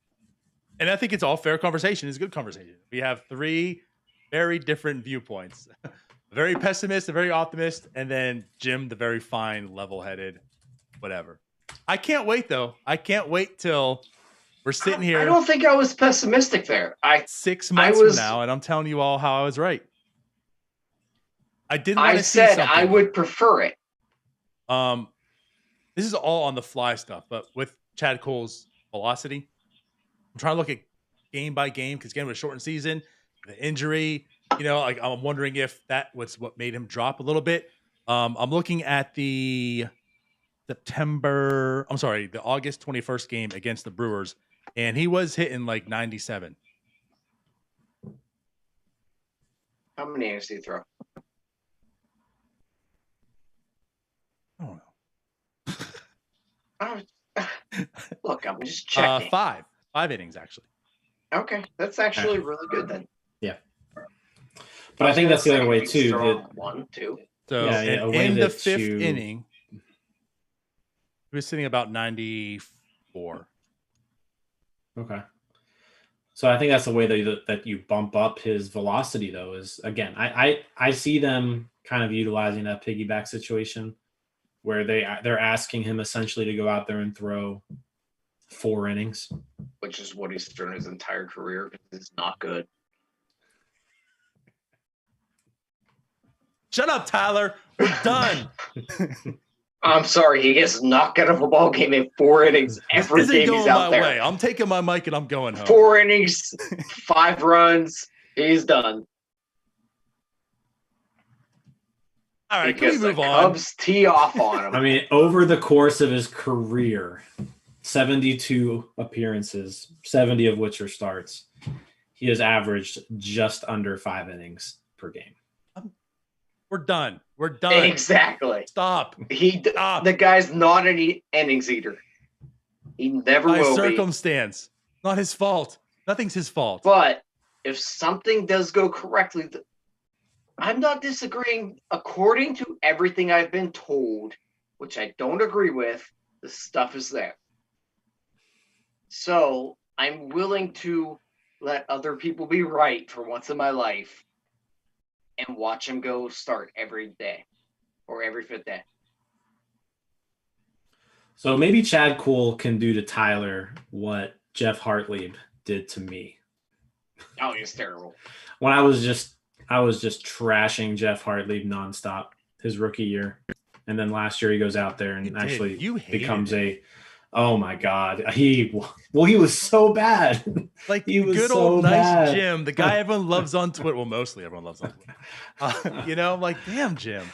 And I think it's all fair conversation. It's a good conversation. We have 3 very different viewpoints. A very pessimist, a very optimist, and then Jim, the very fine, level-headed, whatever. I can't wait, though. I can't wait till we're sitting here. I don't think I was pessimistic there. 6 months from now, and I'm telling you all how I was right. I didn't want to see something. I said I would prefer it. This is all on the fly stuff, but with Chad Kuhl's velocity, I'm trying to look at game by game because again, with a shortened season, the injury, like I'm wondering if that was what made him drop a little bit. I'm looking at the August 21st game against the Brewers, and he was hitting like 97. How many innings did he throw? I don't know. Look, I'm just checking. 5 innings actually. Okay, that's actually really good then. Yeah, but I think that's the other way too. 1, 2. So in the 5th inning, he was sitting about 94. Okay, so I think that's the way that you bump up his velocity. Though is again, I see them kind of utilizing that piggyback situation where they're asking him essentially to go out there and throw 4 innings. Which is what he's thrown his entire career because it's not good. Shut up, Tyler. We're done. I'm sorry. He gets knocked out of a ball game in 4 innings every game he's out there. Way. I'm taking my mic and I'm going home. 4 innings, 5 runs. He's done. All right, because can we move on? Cubs tee off on him. I mean, over the course of his career, 72 appearances, 70 of which are starts, he has averaged just under 5 innings per game. We're done. We're done. Exactly. Stop. The guy's not an innings eater. He never will be. By circumstance. Not his fault. Nothing's his fault. But if something does go correctly, I'm not disagreeing. According to everything I've been told, which I don't agree with, the stuff is there. So I'm willing to let other people be right for once in my life and watch him go start every day or every 5th day. So maybe Chad Kuhl can do to Tyler what Jeff Hartlieb did to me. Oh, he's terrible. When I was just I was just trashing Jeff Hartley nonstop his rookie year, and then last year he goes out there and actually becomes oh my God, he was so bad. Like he was good so old nice bad. Jim, the guy everyone loves on Twitter. Well, mostly everyone loves on Twitter. You know, I'm like, damn, Jim,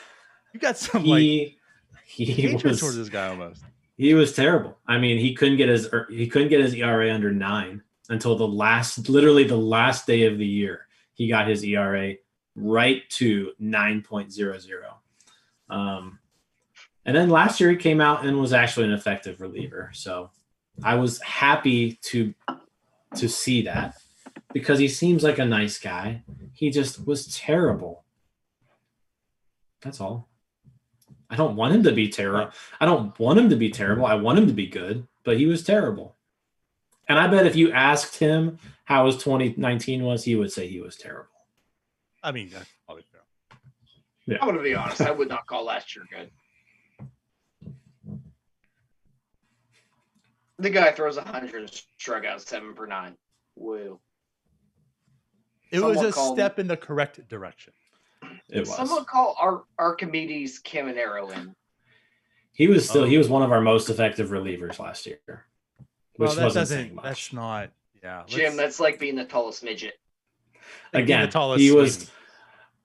you got some he hatred was towards this guy almost. He was terrible. I mean, he couldn't get his ERA under 9 until literally the last day of the year. He got his ERA right to 9.00. And then last year he came out and was actually an effective reliever. So I was happy to see that because he seems like a nice guy. He just was terrible. That's all. I don't want him to be terrible. I don't want him to be terrible. I want him to be good, but he was terrible. And I bet if you asked him how his 2019 was, he would say he was terrible. I mean, that's probably fair. Yeah. I'm going to be honest. I would not call last year good. The guy throws 100 strikeouts, 7 per 9. Woo. It was a step in the correct direction. It was. Someone call Archimedes Caminero in. He was one of our most effective relievers last year. Which wasn't saying much. That's not, yeah. Jim, that's like being the tallest midget. Again, he was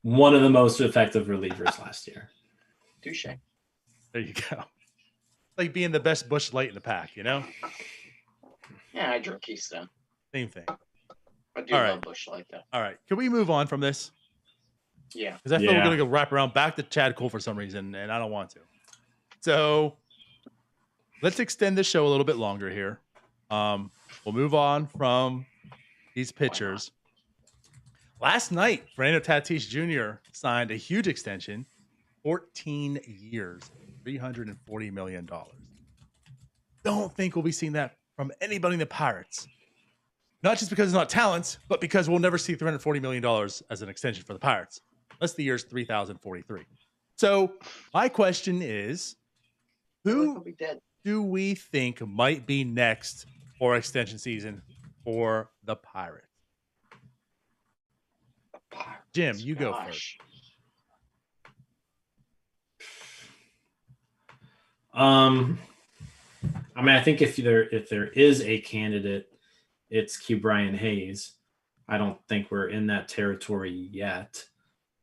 one of the most effective relievers last year. Touche. There you go. Like being the best Busch Light in the pack, you know? Yeah, I drink Keystone. Same thing. I do love Busch Light, though. All right. Can we move on from this? Yeah. Because I feel we're going to go wrap around back to Chad Cole for some reason, and I don't want to. So let's extend the show a little bit longer here. We'll move on from these pitchers. Last night, Fernando Tatis Jr. signed a huge extension, 14 years, $340 million. Don't think we'll be seeing that from anybody in the Pirates. Not just because it's not talent, but because we'll never see $340 million as an extension for the Pirates. Unless the year's 3,043. So my question is, who do we think might be next for extension season for the Pirates? Jim, you go first. I mean, I think if there is a candidate, it's Ke'Bryan Hayes. I don't think we're in that territory yet,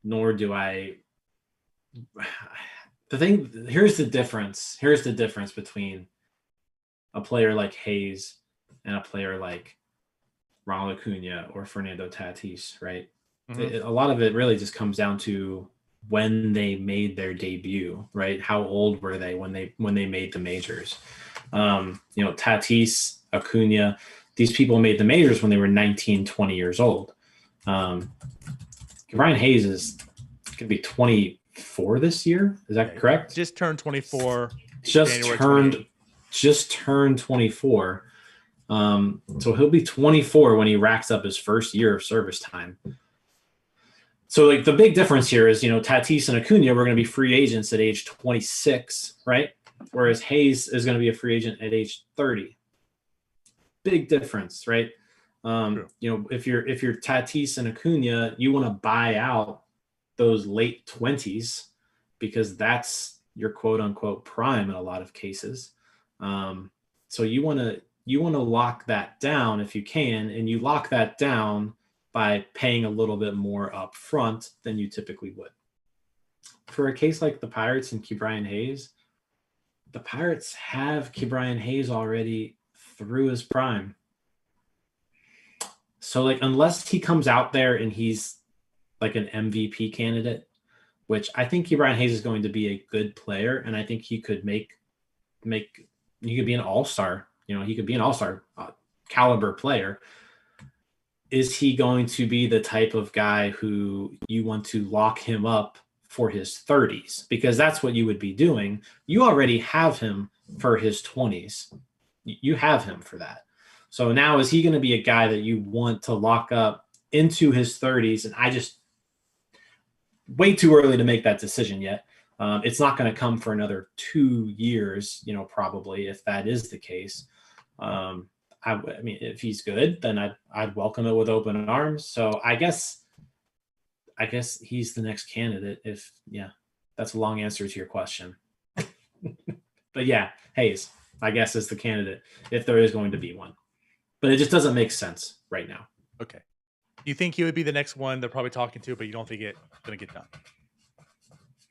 nor do I. Here's the difference. Here's the difference between a player like Hayes and a player like Ronald Acuna or Fernando Tatis, right? Mm-hmm. A lot of it really just comes down to when they made their debut, right? How old were they when they made the majors? Tatis, Acuna, these people made the majors when they were 19, 20 years old. Ryan Hayes is going to be 24 this year. Is that correct? Just turned 24. Just turned 24. So he'll be 24 when he racks up his first year of service time. So like the big difference here is, Tatis and Acuna were going to be free agents at age 26, right? Whereas Hayes is going to be a free agent at age 30. Big difference, right? If you're Tatis and Acuna, you want to buy out those late 20s because that's your quote unquote prime in a lot of cases. So you want to lock that down if you can, and you lock that down by paying a little bit more up front than you typically would. For a case like the Pirates and Ke'Bryan Hayes, the Pirates have Ke'Bryan Hayes already through his prime. So unless he comes out there and he's like an MVP candidate, which I think Ke'Bryan Hayes is going to be a good player, and I think he could he could be an all-star. He could be an all-star caliber player. Is he going to be the type of guy who you want to lock him up for his 30s? Because that's what you would be doing. You already have him for his 20s. You have him for that. So now is he going to be a guy that you want to lock up into his 30s? And I just way too early to make that decision yet. It's not going to come for another 2 years, probably, if that is the case. I mean, if he's good, then I'd welcome it with open arms. So I guess I guess he's the next candidate. That's a long answer to your question. But yeah, Hayes, I guess, is the candidate if there is going to be one. But it just doesn't make sense right now. Okay. You think he would be the next one they're probably talking to, but you don't think it's going to get done?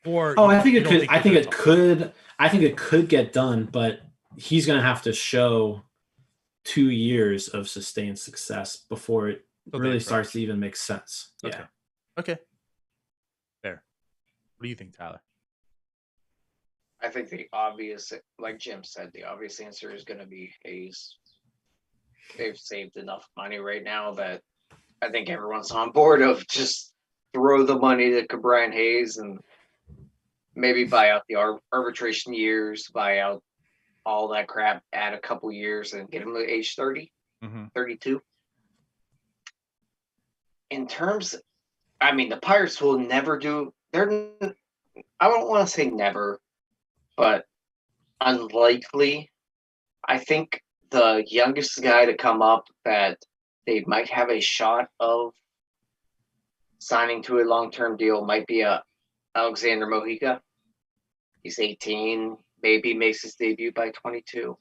Or I think it could. I think it could. I think it could get done, but he's going to have to show 2 years of sustained success before it really starts to even make sense. Okay. Yeah. Okay. Fair. What do you think, Tyler? I think the obvious, like Jim said, the obvious answer is going to be Hayes. They've saved enough money right now that I think everyone's on board of just throw the money to Brian Hayes and maybe buy out the arbitration years, buy out all that crap, add a couple years and get him to age 30, 32. In terms, I mean, the Pirates will never do, I don't want to say never, but unlikely. I think the youngest guy to come up that they might have a shot of signing to a long-term deal might be Alexander Mojica. He's 18, maybe makes his debut by 22.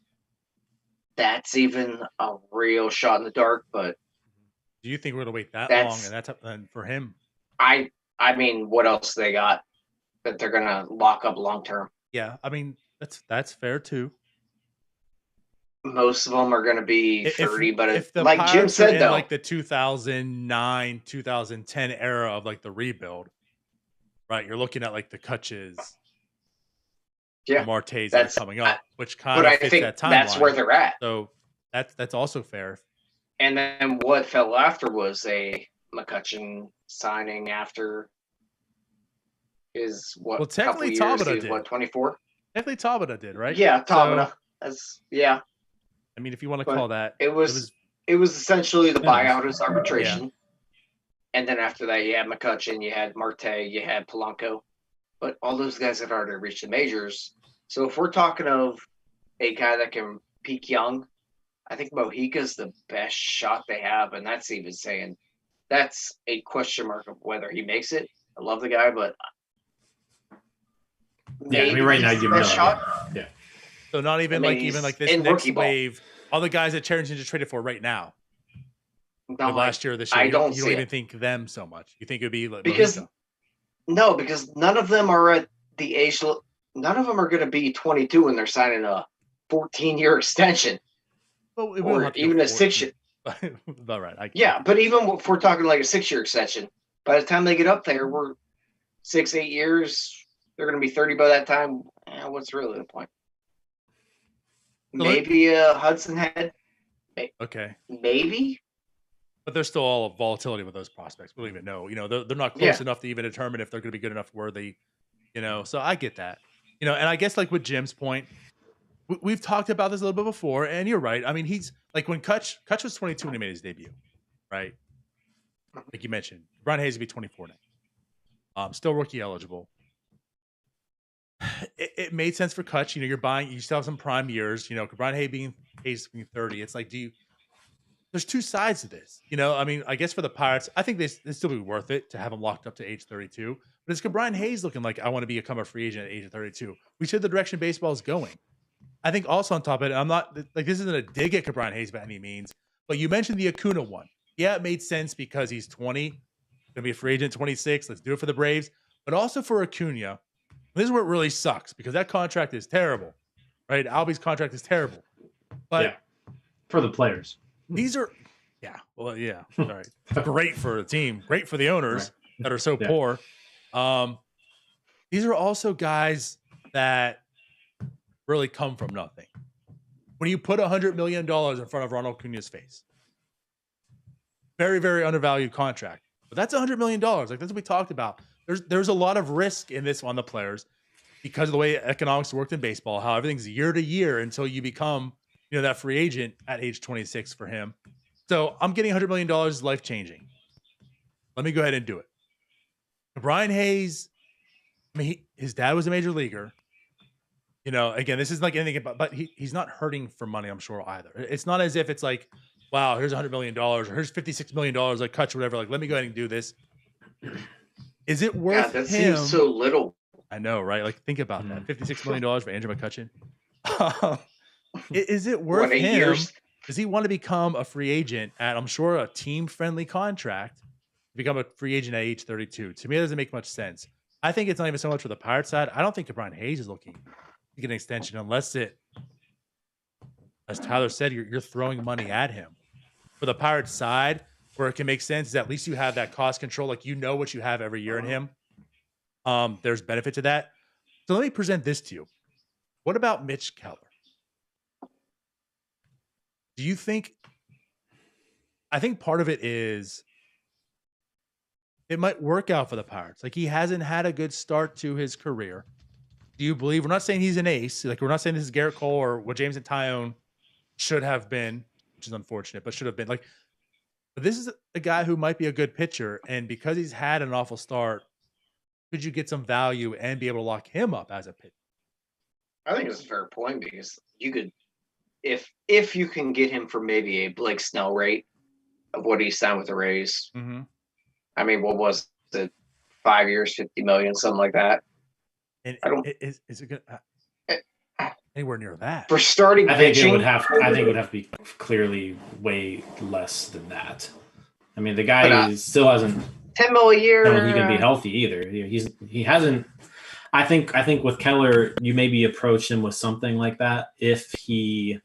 That's even a real shot in the dark, but do you think we're going to wait that long? And that's for him. I mean, what else they got that they're going to lock up long-term? Yeah, I mean, that's fair too. Most of them are going to be 30, but if the like Pirates Jim said, in though, like the 2009, 2010 era of like the rebuild, right? You're looking at like the Kutches, the Martes that are coming up, which kind of fits that timeline. That's where they're at. So that's also fair. And then what fell after was a McCutchen signing after his what? Well, technically Tabata did. What, 24? Technically Tabata did, right? Yeah, Tabata. So, I mean, if you want to call that, it was essentially the buyout as arbitration. Yeah. And then after that, you had McCutchen, you had Marte, you had Polanco, but all those guys had already reached the majors. So if we're talking of a guy that can peak young, I think Mojica's the best shot they have, and that's even saying that's a question mark of whether he makes it. I love the guy, but I mean, right now you best shot. Yeah. So not even even this next wave, all the guys that Charrington just traded for right now. Last year or this year, you don't even think them so much. You think it would be like because none of them are at the age. None of them are going to be 22 when they're signing a 14-year extension, or even a 6-year. All right. But even if we're talking like a 6-year extension, by the time they get up there, we're 6-8 years. They're going to be 30 by that time. What's really the point? Maybe a Hudson Head. Okay. Maybe. But there's still all volatility with those prospects. We don't even know. They're not close enough to even determine if they're going to be good enough worthy. So I get that. And I guess like with Jim's point, we've talked about this a little bit before, and you're right. I mean, he's like when Kutch was 22 when he made his debut, right? Like you mentioned, Brian Hayes would be 24 now. Still rookie eligible. It made sense for Kutch. You still have some prime years. Brian Hayes being 30. It's like, there's two sides to this. I mean, I guess for the Pirates, I think they'd still be worth it to have him locked up to age 32. But it's Brian Hayes looking like I want to become a free agent at age of 32. We see the direction baseball is going. I think also on top of it, I'm not like this isn't a dig at Brian Hayes by any means, but you mentioned the Acuna one. Yeah, it made sense because he's 20, going to be a free agent 26. Let's do it for the Braves, but also for Acuna. This is where it really sucks because that contract is terrible, right? Albie's contract is terrible, but for the players, these are, all right, great for the team, great for the owners that are so poor. These are also guys that really come from nothing. When you put $100 million in front of Ronald Acuna's face, very, very undervalued contract, but that's $100 million. Like that's what we talked about. There's a lot of risk in this on the players because of the way economics worked in baseball, how everything's year to year until you become, that free agent at age 26 for him. So I'm getting $100 million life-changing. Let me go ahead and do it. Brian Hayes, I mean, his dad was a major leaguer. Again, this isn't like anything about, but he's not hurting for money, I'm sure, either. It's not as if it's like, wow, here's $100 million or here's $56 million, like Kutch, whatever. Like, let me go ahead and do this. Is it worth God, that him? seems so little. I know, right? Like, think about that. $56 million for Andrew McCutchen. Is it worth 8 him? years? Does he want to become a free agent at, I'm sure, a team-friendly contract, become a free agent at age 32? To me, it doesn't make much sense. I think it's not even so much for the Pirates side. I don't think Brian Hayes is looking to get an extension unless it, as Tyler said, you're throwing money at him. For the Pirates side, where it can make sense is at least you have that cost control. Like, you know what you have every year in him. There's benefit to that. So let me present this to you. What about Mitch Keller? Do you think, I think part of it is it might work out for the Pirates. Like, he hasn't had a good start to his career. Do you believe, we're not saying he's an ace. Like, we're not saying this is Garrett Cole or what James and Tyone should have been, which is unfortunate, but should have been. Like, this is a guy who might be a good pitcher. And because he's had an awful start, could you get some value and be able to lock him up as a pitcher? I think it's a fair point because you could, if you can get him for maybe a Blake Snell rate of what he signed with the Rays. Mm-hmm. I mean, what was it? 5 years, 50 million, something like that. And I don't. Is it good? Anywhere near that for starting pitching? It would have to be clearly way less than that. I mean, the guy still hasn't 10 mil a year. shown he can be healthy either. He hasn't. I think with Keller, you maybe approach him with something like that if he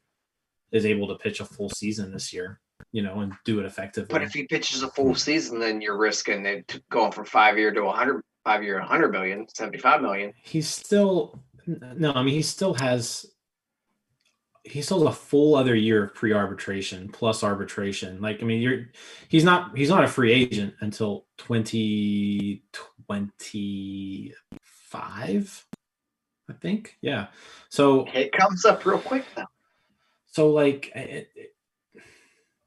is able to pitch a full season this year, and do it effectively. But if he pitches a full season, then you're risking it going from 5 year to 100, 5 year, 100 million, 75 million. He still has a full other year of pre-arbitration plus arbitration. Like, I mean, he's not a free agent until 2025, I think. Yeah. So it comes up real quick though. So like,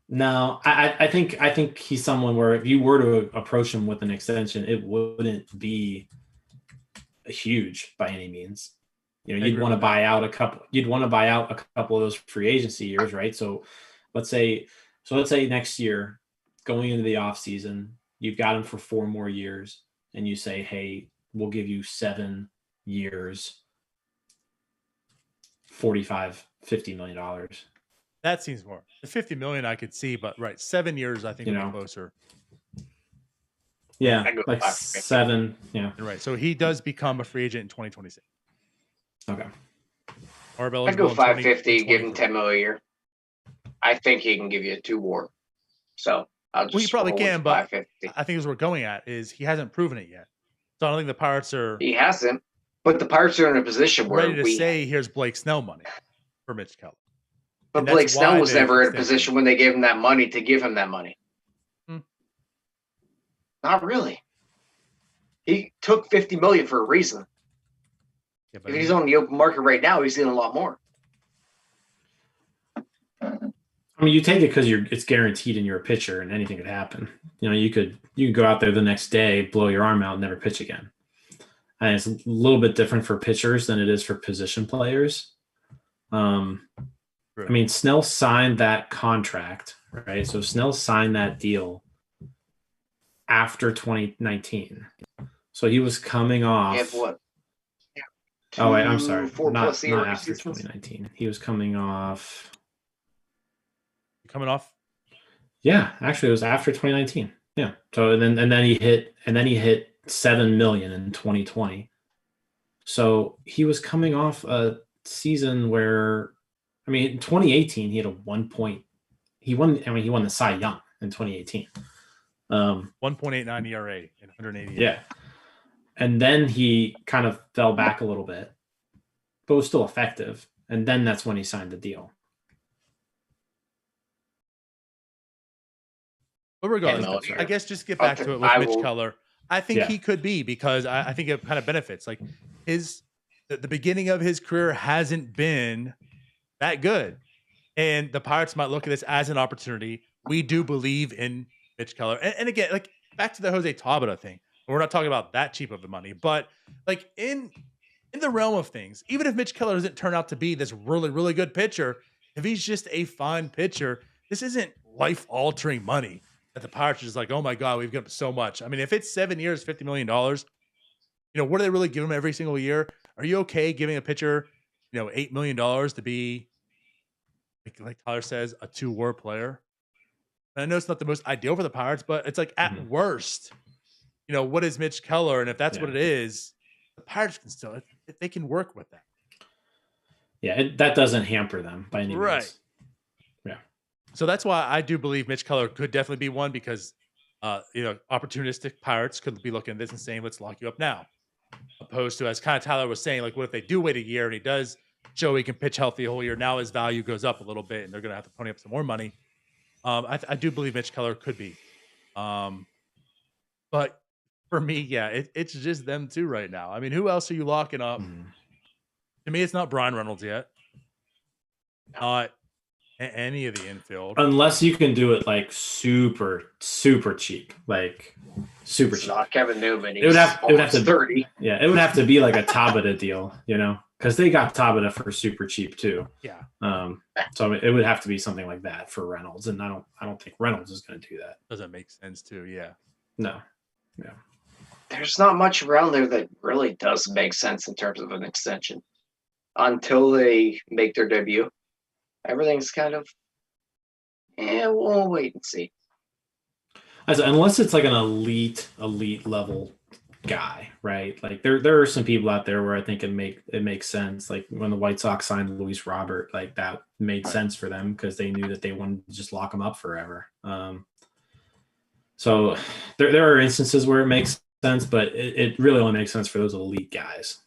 no, I think he's someone where if you were to approach him with an extension, it wouldn't be huge by any means. You'd want to buy out a couple. You'd want to buy out a couple of those free agency years, right? So let's say next year, going into the off season, you've got him for 4 more years, and you say, hey, we'll give you 7 years, $45-50 million. That seems more. The 50 million I could see, but right, 7 years I think would be closer. Yeah, like 7. Yeah, right. So he does become a free agent in 2026. Okay. I'd go 550, give him 10 million a year. I think he can give you 2 more. So I'll just. Well, he probably can, but 550. I think as we're going at is he hasn't proven it yet. So I don't think the Pirates are. He hasn't, but the Pirates are in a position where ready to say here's Blake Snell money for Mitch Keller. But Blake Snell was never in a position when they gave him that money to give him that money. Not really. He took 50 million for a reason. Yeah, if he's on the open market right now, he's getting a lot more. I mean, you take it because it's guaranteed and you're a pitcher and anything could happen. You could go out there the next day, blow your arm out, and never pitch again. And it's a little bit different for pitchers than it is for position players. I mean, Snell signed that contract, right? So Snell signed that deal after 2019. So he was coming off. What? Oh, wait, I'm sorry. 4+ not years. After 2019. He was coming off. Coming off? Yeah, actually, it was after 2019. Yeah. So and then he hit 7 million in 2020. So he was coming off a season where, I mean, in 2018 he had a 1 point. He won the Cy Young in 2018. 1.89 ERA in 180. Yeah. And then he kind of fell back a little bit, but was still effective. And then that's when he signed the deal. But regardless, I guess just get back to it with Mitch Keller. I think he could be, because I think it kind of benefits. Like, the beginning of his career hasn't been that good. And the Pirates might look at this as an opportunity. We do believe in Mitch Keller. And again, like, back to the Jose Tabata thing. We're not talking about that cheap of the money, but like in the realm of things, even if Mitch Keller doesn't turn out to be this really, really good pitcher, if he's just a fine pitcher, this isn't life-altering money that the Pirates are just like, oh my God, we've given up so much. I mean, if it's 7 years, $50 million, what do they really give him every single year? Are you okay giving a pitcher, $8 million to be, like Tyler says, a 2-WAR player? And I know it's not the most ideal for the Pirates, but it's like at worst, what is Mitch Keller? And if that's what it is, the Pirates can still, if they can work with that. Yeah, that doesn't hamper them by any means. Yeah. So that's why I do believe Mitch Keller could definitely be one, because, opportunistic Pirates could be looking at this and saying, let's lock you up now. Opposed to, as kind of Tyler was saying, like, what if they do wait a year and he does show he can pitch healthy a whole year? Now his value goes up a little bit and they're going to have to pony up some more money. I do believe Mitch Keller could be. But for me, it's just them two right now. I mean, who else are you locking up? To me, it's not Brian Reynolds yet. Not any of the infield. Unless you can do it like super, super cheap. Like super cheap. Not Kevin Newman. It would have to 30. Yeah, it would have to be like a Tabata deal, because they got Tabata for super cheap too. Yeah. So it would have to be something like that for Reynolds, and I don't think Reynolds is going to do that. Doesn't make sense too. Yeah. No. Yeah. There's not much around there that really does make sense in terms of an extension until they make their debut. Everything's kind of, we'll wait and see. Unless it's like an elite level guy, right? Like there are some people out there where I think it makes sense. Like when the White Sox signed Luis Robert, like that made sense for them because they knew that they wanted to just lock him up forever. So there are instances where it makes sense, but it really only makes sense for those elite guys.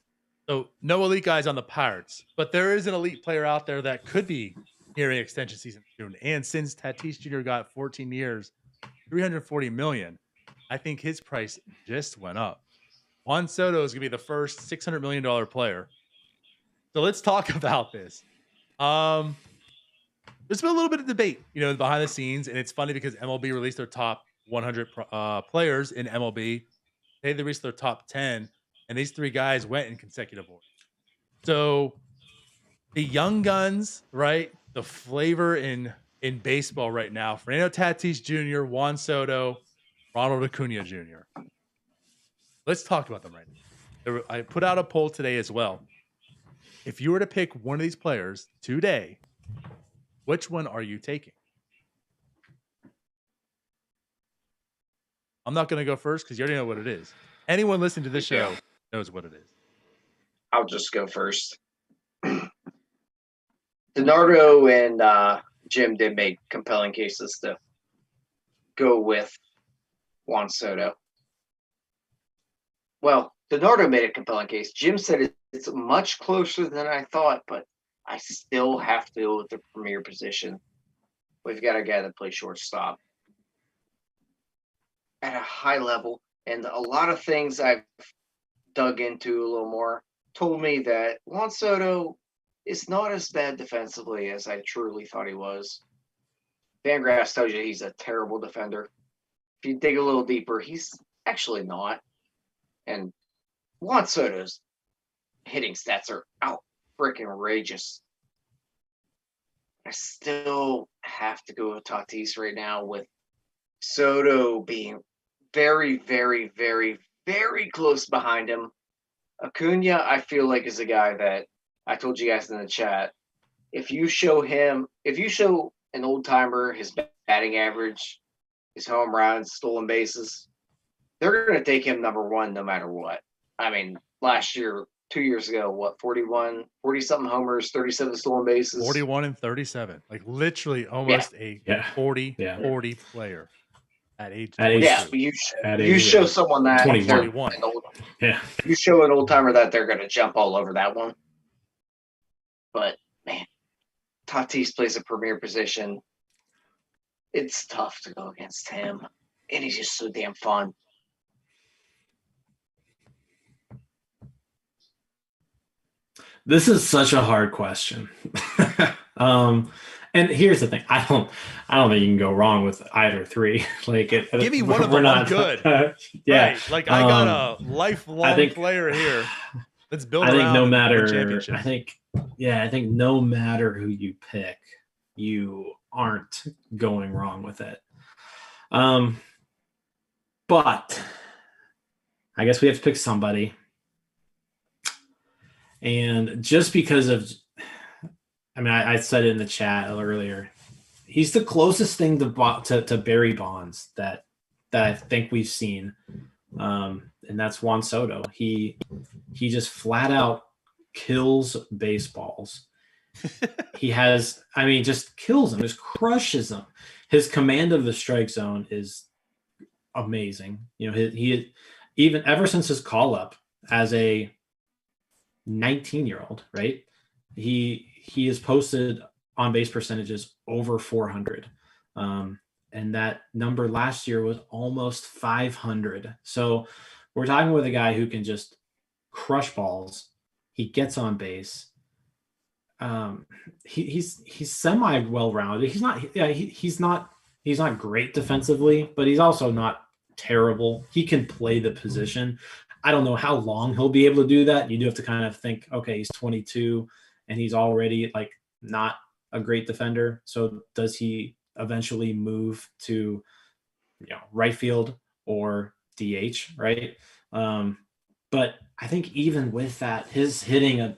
So no elite guys on the Pirates, but there is an elite player out there that could be nearing extension season soon. And since Tatis Jr. got 14 years, $340 million, I think his price just went up. Juan Soto is going to be the first $600 million player. So let's talk about this. There's been a little bit of debate, behind the scenes, and it's funny because MLB released their top 100 players in MLB. They released their top 10, and these three guys went in consecutive order. So the young guns, right? The flavor in baseball right now: Fernando Tatis Jr., Juan Soto, Ronald Acuna Jr. Let's talk about them right now. I put out a poll today as well. If you were to pick one of these players today, which one are you taking? I'm not going to go first because you already know what it is. Anyone listening to this show knows what it is. I'll just go first. DiNardo and Jim did make compelling cases to go with Juan Soto. Well, DiNardo made a compelling case. Jim said it's much closer than I thought, but I still have to go with the premier position. We've got a guy that plays shortstop at a high level, and a lot of things I've dug into a little more told me that Juan Soto is not as bad defensively as I truly thought he was. Fangraphs tells you he's a terrible defender. If you dig a little deeper, he's actually not. And Juan Soto's hitting stats are out freaking outrageous. I still have to go with Tatis right now, with Soto being very, very, very, very close behind him. Acuna, I feel like, is a guy that I told you guys in the chat. If you show an old timer his batting average, his home runs, stolen bases, they're going to take him number one no matter what. I mean, last year, 2 years ago, 40-something homers, 37 stolen bases. 41 and 37. Like literally almost a 40 player at age 22. You show someone that 21. You show an old timer that, they're going to jump all over that one. But man, Tatis plays a premier position. It's tough to go against him, and he's just so damn fun. This is such a hard question. And here's the thing: I don't think you can go wrong with either three. Give me one of them. I'm good. Yeah, right. Like I got a lifelong player here. Let's build. I think no matter. I think no matter who you pick, you aren't going wrong with it. But I guess we have to pick somebody. And just because of, I mean, I said it in the chat earlier, he's the closest thing to Barry Bonds that I think we've seen, and that's Juan Soto. He just flat out kills baseballs. He has, I mean, just kills them, just crushes them. His command of the strike zone is amazing. You know, he even ever since his call up as a 19-year-old, right? He has posted on base percentages over 400. And that number last year was almost 500. So we're talking with a guy who can just crush balls. He gets on base. He's semi well rounded. He's not great defensively, but he's also not terrible. He can play the position. I don't know how long he'll be able to do that. You do have to kind of think, okay, he's 22 and he's already like not a great defender. So does he eventually move to, right field or DH, right? But I think even with that, his hitting,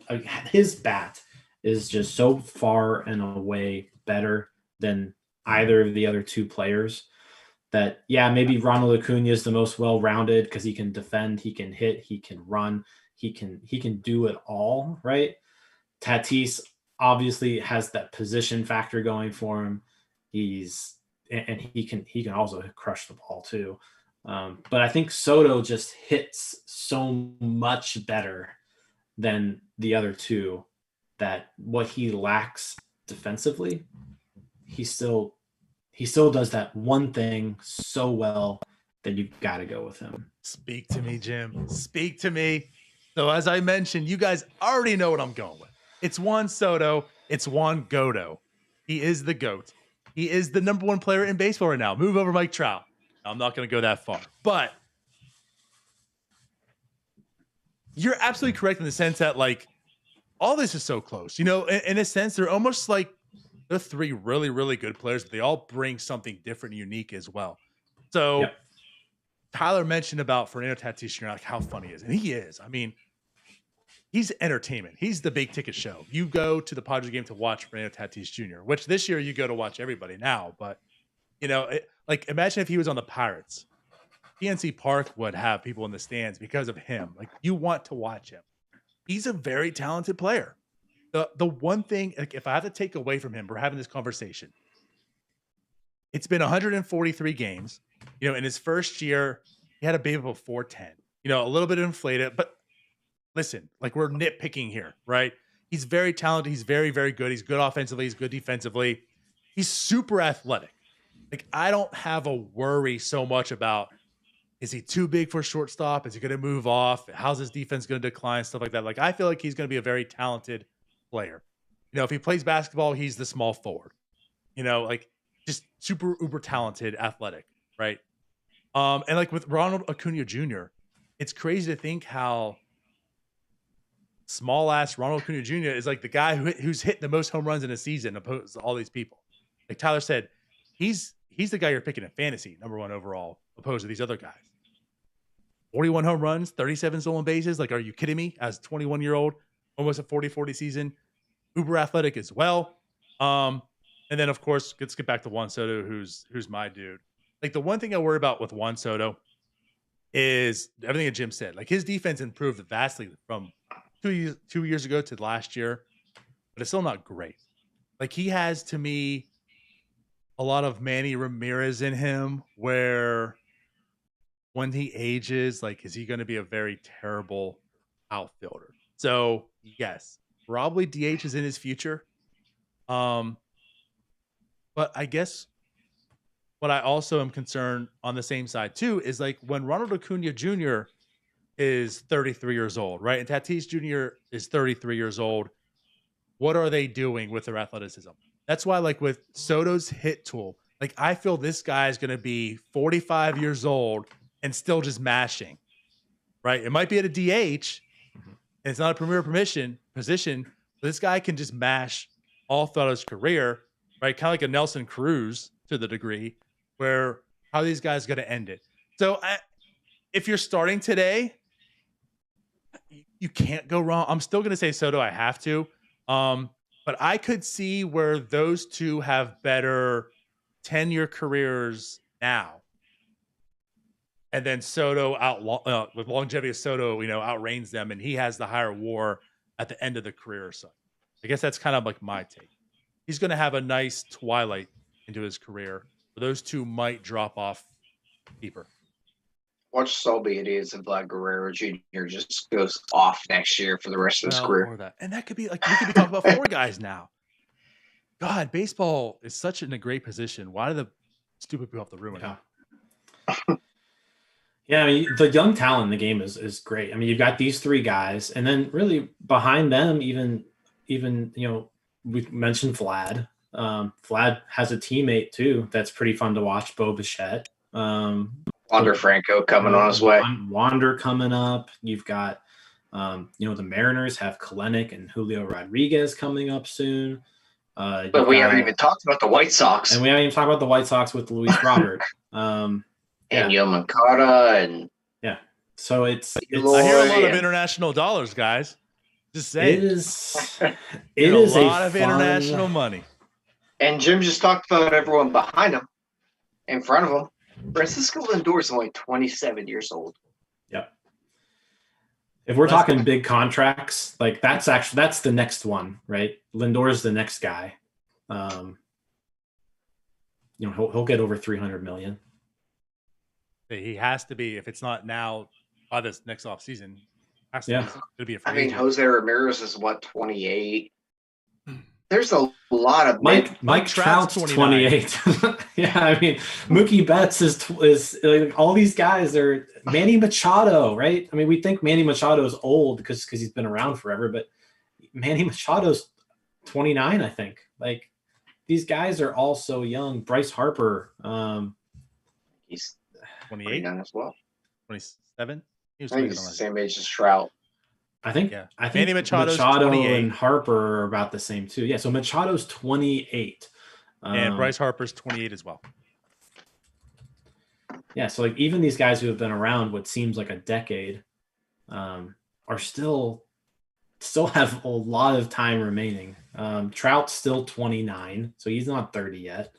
his bat is just so far and away better than either of the other two players that, yeah, maybe Ronald Acuna is the most well-rounded because he can defend, he can hit, he can run, he can do it all, right? Tatis obviously has that position factor going for him. He can also crush the ball too. But I think Soto just hits so much better than the other two that what he lacks defensively, he still does that one thing so well that you've got to go with him. Speak to me, Jim. Speak to me. So as I mentioned, you guys already know what I'm going with. It's Juan Soto. It's Juan Goto. He is the GOAT. He is the number one player in baseball right now. Move over Mike Trout. I'm not going to go that far. But you're absolutely correct in the sense that, like, all this is so close. You know, in a sense, they're almost like they're three really, really good players, but they all bring something different and unique as well. So yep. Tyler mentioned about Fernando Tatis Jr., like how funny he is. And he is. I mean, he's entertainment. He's the big ticket show. You go to the Padres game to watch Fernando Tatis Jr., which this year you go to watch everybody now. But, you know, like imagine if he was on the Pirates. PNC Park would have people in the stands because of him. Like, you want to watch him. He's a very talented player. The one thing, like, if I have to take away from him, we're having this conversation. It's been 143 games. You know, in his first year, he had a BABIP of 410. You know, a little bit inflated, but listen, like, we're nitpicking here, right? He's very talented. He's very, very good. He's good offensively. He's good defensively. He's super athletic. Like, I don't have a worry so much about, is he too big for a shortstop? Is he going to move off? How's his defense going to decline? Stuff like that. Like, I feel like he's going to be a very talented player. You know, if he plays basketball, he's the small forward. You know, like, just super uber talented, athletic, right? And like with Ronald Acuna Jr., it's crazy to think how small ass Ronald Acuna Jr. is like the guy who's hit the most home runs in a season opposed to all these people. Like Tyler said, he's the guy you're picking in fantasy, number one overall, opposed to these other guys. 41 home runs, 37 stolen bases. Like, are you kidding me? As a 21-year-old, almost a 40-40 season, uber athletic as well. And then, of course, let's get back to Juan Soto, who's my dude. Like, the one thing I worry about with Juan Soto is everything that Jim said. Like, his defense improved vastly from 2 years ago to last year, but it's still not great. Like, he has, to me, a lot of Manny Ramirez in him, where when he ages, like, is he going to be a very terrible outfielder? So, yes, probably DH is in his future. But I guess what I also am concerned on the same side too is, like, when Ronald Acuna Jr. is 33 years old, right? And Tatis Jr. is 33 years old. What are they doing with their athleticism? That's why, like, with Soto's hit tool, like, I feel this guy is going to be 45 years old and still just mashing, right? It might be at a DH, and it's not a premier position, but this guy can just mash all throughout his career, right? Kind of like a Nelson Cruz to the degree where How are these guys going to end it? So if you're starting today, you can't go wrong. I'm still going to say Soto. I have to. But I could see where those two have better 10-year careers now. And then Soto with longevity of Soto, outreigns them, and he has the higher WAR at the end of the career or so. I guess that's kind of like my take. He's going to have a nice twilight into his career. Those two might drop off deeper. Watch Selby it is if Vlad Guerrero Jr. just goes off next year for the rest of his career. Or that. And that could be like, we could be talking about 4 guys now. God, baseball is such in a great position. Why do the stupid people have to ruin it? Yeah, I mean, the young talent in the game is great. I mean, you've got these 3 guys, and then really behind them, even we mentioned Vlad. Vlad has a teammate too that's pretty fun to watch, Bo Bichette. Wander Franco coming on his way. Wander coming up. You've got, the Mariners have Kalenic and Julio Rodriguez coming up soon. But we haven't even talked about the White Sox. And we haven't even talked about the White Sox with Luis Robert. And Yomankata and so it's I hear a lot of international dollars, guys. Just saying. It is a lot of international money. And Jim just talked about everyone behind him, in front of him. Francisco Lindor is only 27 years old. Yep. If we're talking big contracts, like that's the next one, right? Lindor is the next guy. He'll get over 300 million. He has to be, if it's not now by this next off season. It'll be a Jose Ramirez is 28. There's a lot of Mike Trout's 28. Yeah, I mean Mookie Betts is like, all these guys are Manny Machado, right? I mean, we think Manny Machado is old because he's been around forever, but Manny Machado's 29, I think. Like these guys are all so young. Bryce Harper, he's 28 as well. 27. I think he's the same age as Trout. I think Manny Machado's Machado 28. and Harper are about the same too. Yeah, so Machado's 28. And Bryce Harper's 28 as well. Yeah, so like even these guys who have been around what seems like a decade are still have a lot of time remaining. Trout's still 29, so he's not 30 yet.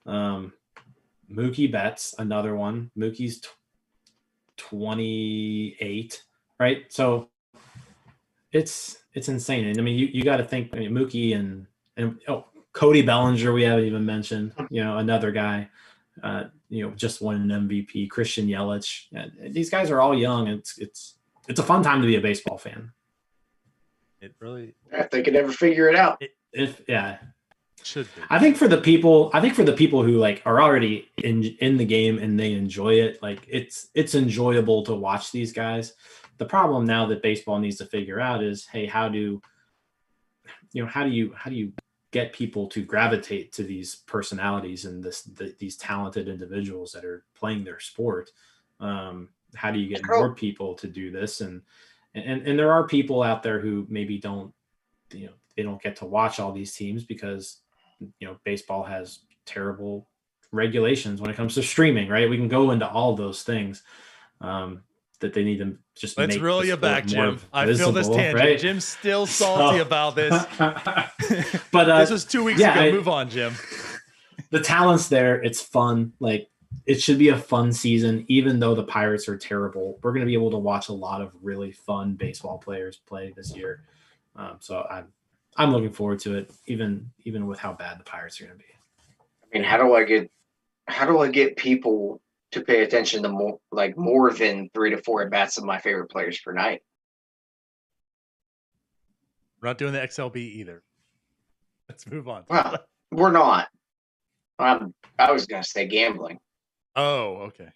Mookie Betts, another one. Mookie's 28, right? So it's insane. And I mean, you got to think. I mean, Mookie and Cody Bellinger, we haven't even mentioned. Another guy. Just won an MVP. Christian Yelich. These guys are all young. It's a fun time to be a baseball fan. It really. If they could ever figure it out. Should be. I think for the people who like are already in the game and they enjoy it, like it's enjoyable to watch these guys. The problem now that baseball needs to figure out is, hey, how do you get people to gravitate to these personalities and these talented individuals that are playing their sport? How do you get more people to do this? And there are people out there who maybe don't, they don't get to watch all these teams because baseball has terrible regulations when it comes to streaming, right? We can go into all those things that they need to just Let's make reel you back, Jim. I visible, feel this tangent. right? Jim's still salty about this. But this was 2 weeks ago. Move on, Jim. The talent's there. It's fun. Like it should be a fun season, even though the Pirates are terrible. We're going to be able to watch a lot of really fun baseball players play this year. So I'm looking forward to it, even with how bad the Pirates are going to be. I mean, how do I get people to pay attention to more than 3 to 4 at bats of my favorite players per night? We're not doing the XLB either. Let's move on. Well, we're not. I was going to say gambling. Oh, okay.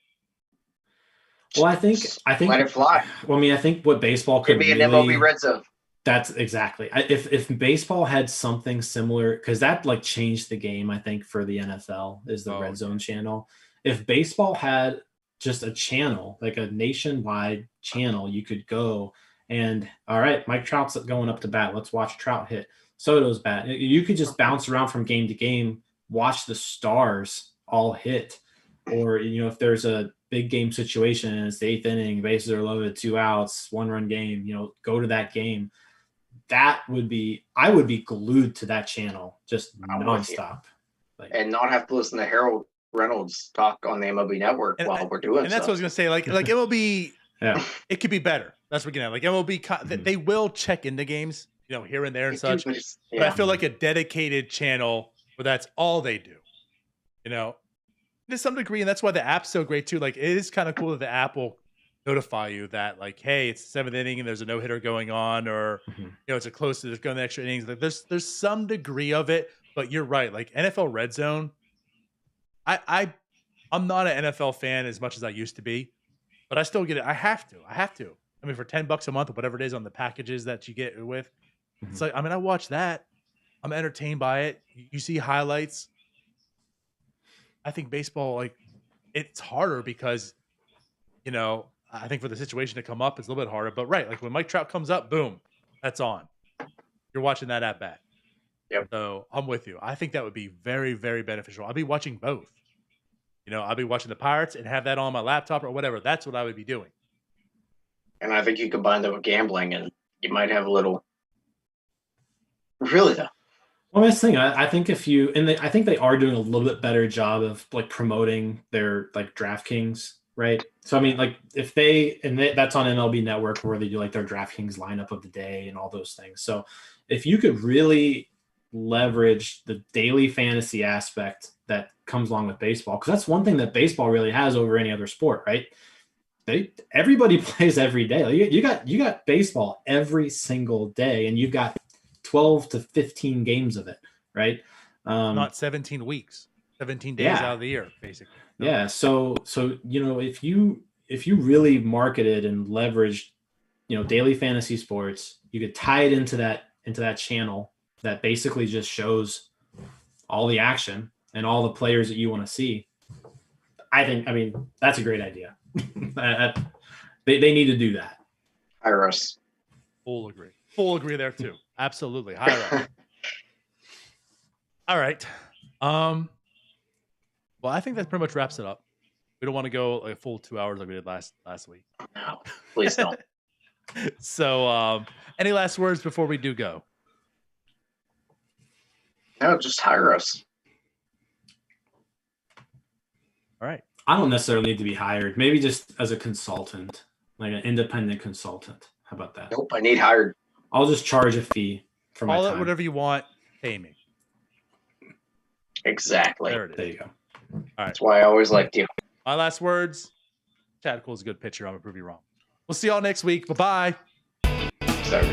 Well, I think let it fly. Well, I mean, I think what baseball could be an MLB Red Zone. That's exactly. If baseball had something similar, because that like changed the game, I think, for the NFL is the Red Zone channel. If baseball had just a channel, like a nationwide channel, you could go and, all right, Mike Trout's going up to bat. Let's watch Trout hit. Soto's bat. You could just bounce around from game to game, watch the stars all hit. or if there's a big game situation and it's the 8th inning, bases are loaded, 2 outs, 1-run game, go to that game. I would be glued to that channel just nonstop. And not have to listen to Harold Reynolds talk on the MLB Network while we're doing. And that's what I was gonna say. Like MLB, it could be better. That's what we're gonna like MLB. They will check into games, here and there and such. But I feel like a dedicated channel where that's all they do. To some degree, and that's why the app's so great too. Like, it is kind of cool that the app will notify you that, like, hey, it's the 7th inning and there's a no-hitter going on, or it's a close to going to the extra innings. Like, there's some degree of it, but you're right. Like, NFL Red Zone, I'm not an NFL fan as much as I used to be, but I still get it. I have to. I mean, for $10 a month or whatever it is on the packages that you get with, it's like, I mean, I watch that. I'm entertained by it. You see highlights. I think baseball, like, it's harder because, I think for the situation to come up, it's a little bit harder. But right, like when Mike Trout comes up, boom, that's on. You're watching that at bat. Yep. So I'm with you. I think that would be very, very beneficial. I'll be watching both. I'll be watching the Pirates and have that on my laptop or whatever. That's what I would be doing. And I think you combine that with gambling, and you might have a little. Really though. Well, that's the thing. I think I think they are doing a little bit better job of like promoting their like DraftKings, right? So I mean, like if that's on MLB Network where they do like their DraftKings lineup of the day and all those things. So if you could really leverage the daily fantasy aspect that comes along with baseball, because that's one thing that baseball really has over any other sport, right? Everybody plays every day. Like you got baseball every single day, and you've got 12 to 15 games of it, right? Not 17 weeks, 17 days out of the year, basically. No. Yeah. So if you really marketed and leveraged, daily fantasy sports, you could tie it into that channel that basically just shows all the action and all the players that you want to see. I mean, that's a great idea. They need to do that. Hire us. Full agree there too. Absolutely. Hire us. All right. Well, I think that pretty much wraps it up. We don't want to go a full 2 hours like we did last week. No, please don't. So, any last words before we do go? No, just hire us. All right. I don't necessarily need to be hired. Maybe just as a consultant, like an independent consultant. How about that? Nope, I need hired. I'll just charge a fee for my Call time. it whatever you want. Pay me. Exactly. There it is. There you go. All right. That's why I always liked you. My last words. Chad Cole's a good pitcher. I'm going to prove you wrong. We'll see y'all next week. Bye-bye. Sorry,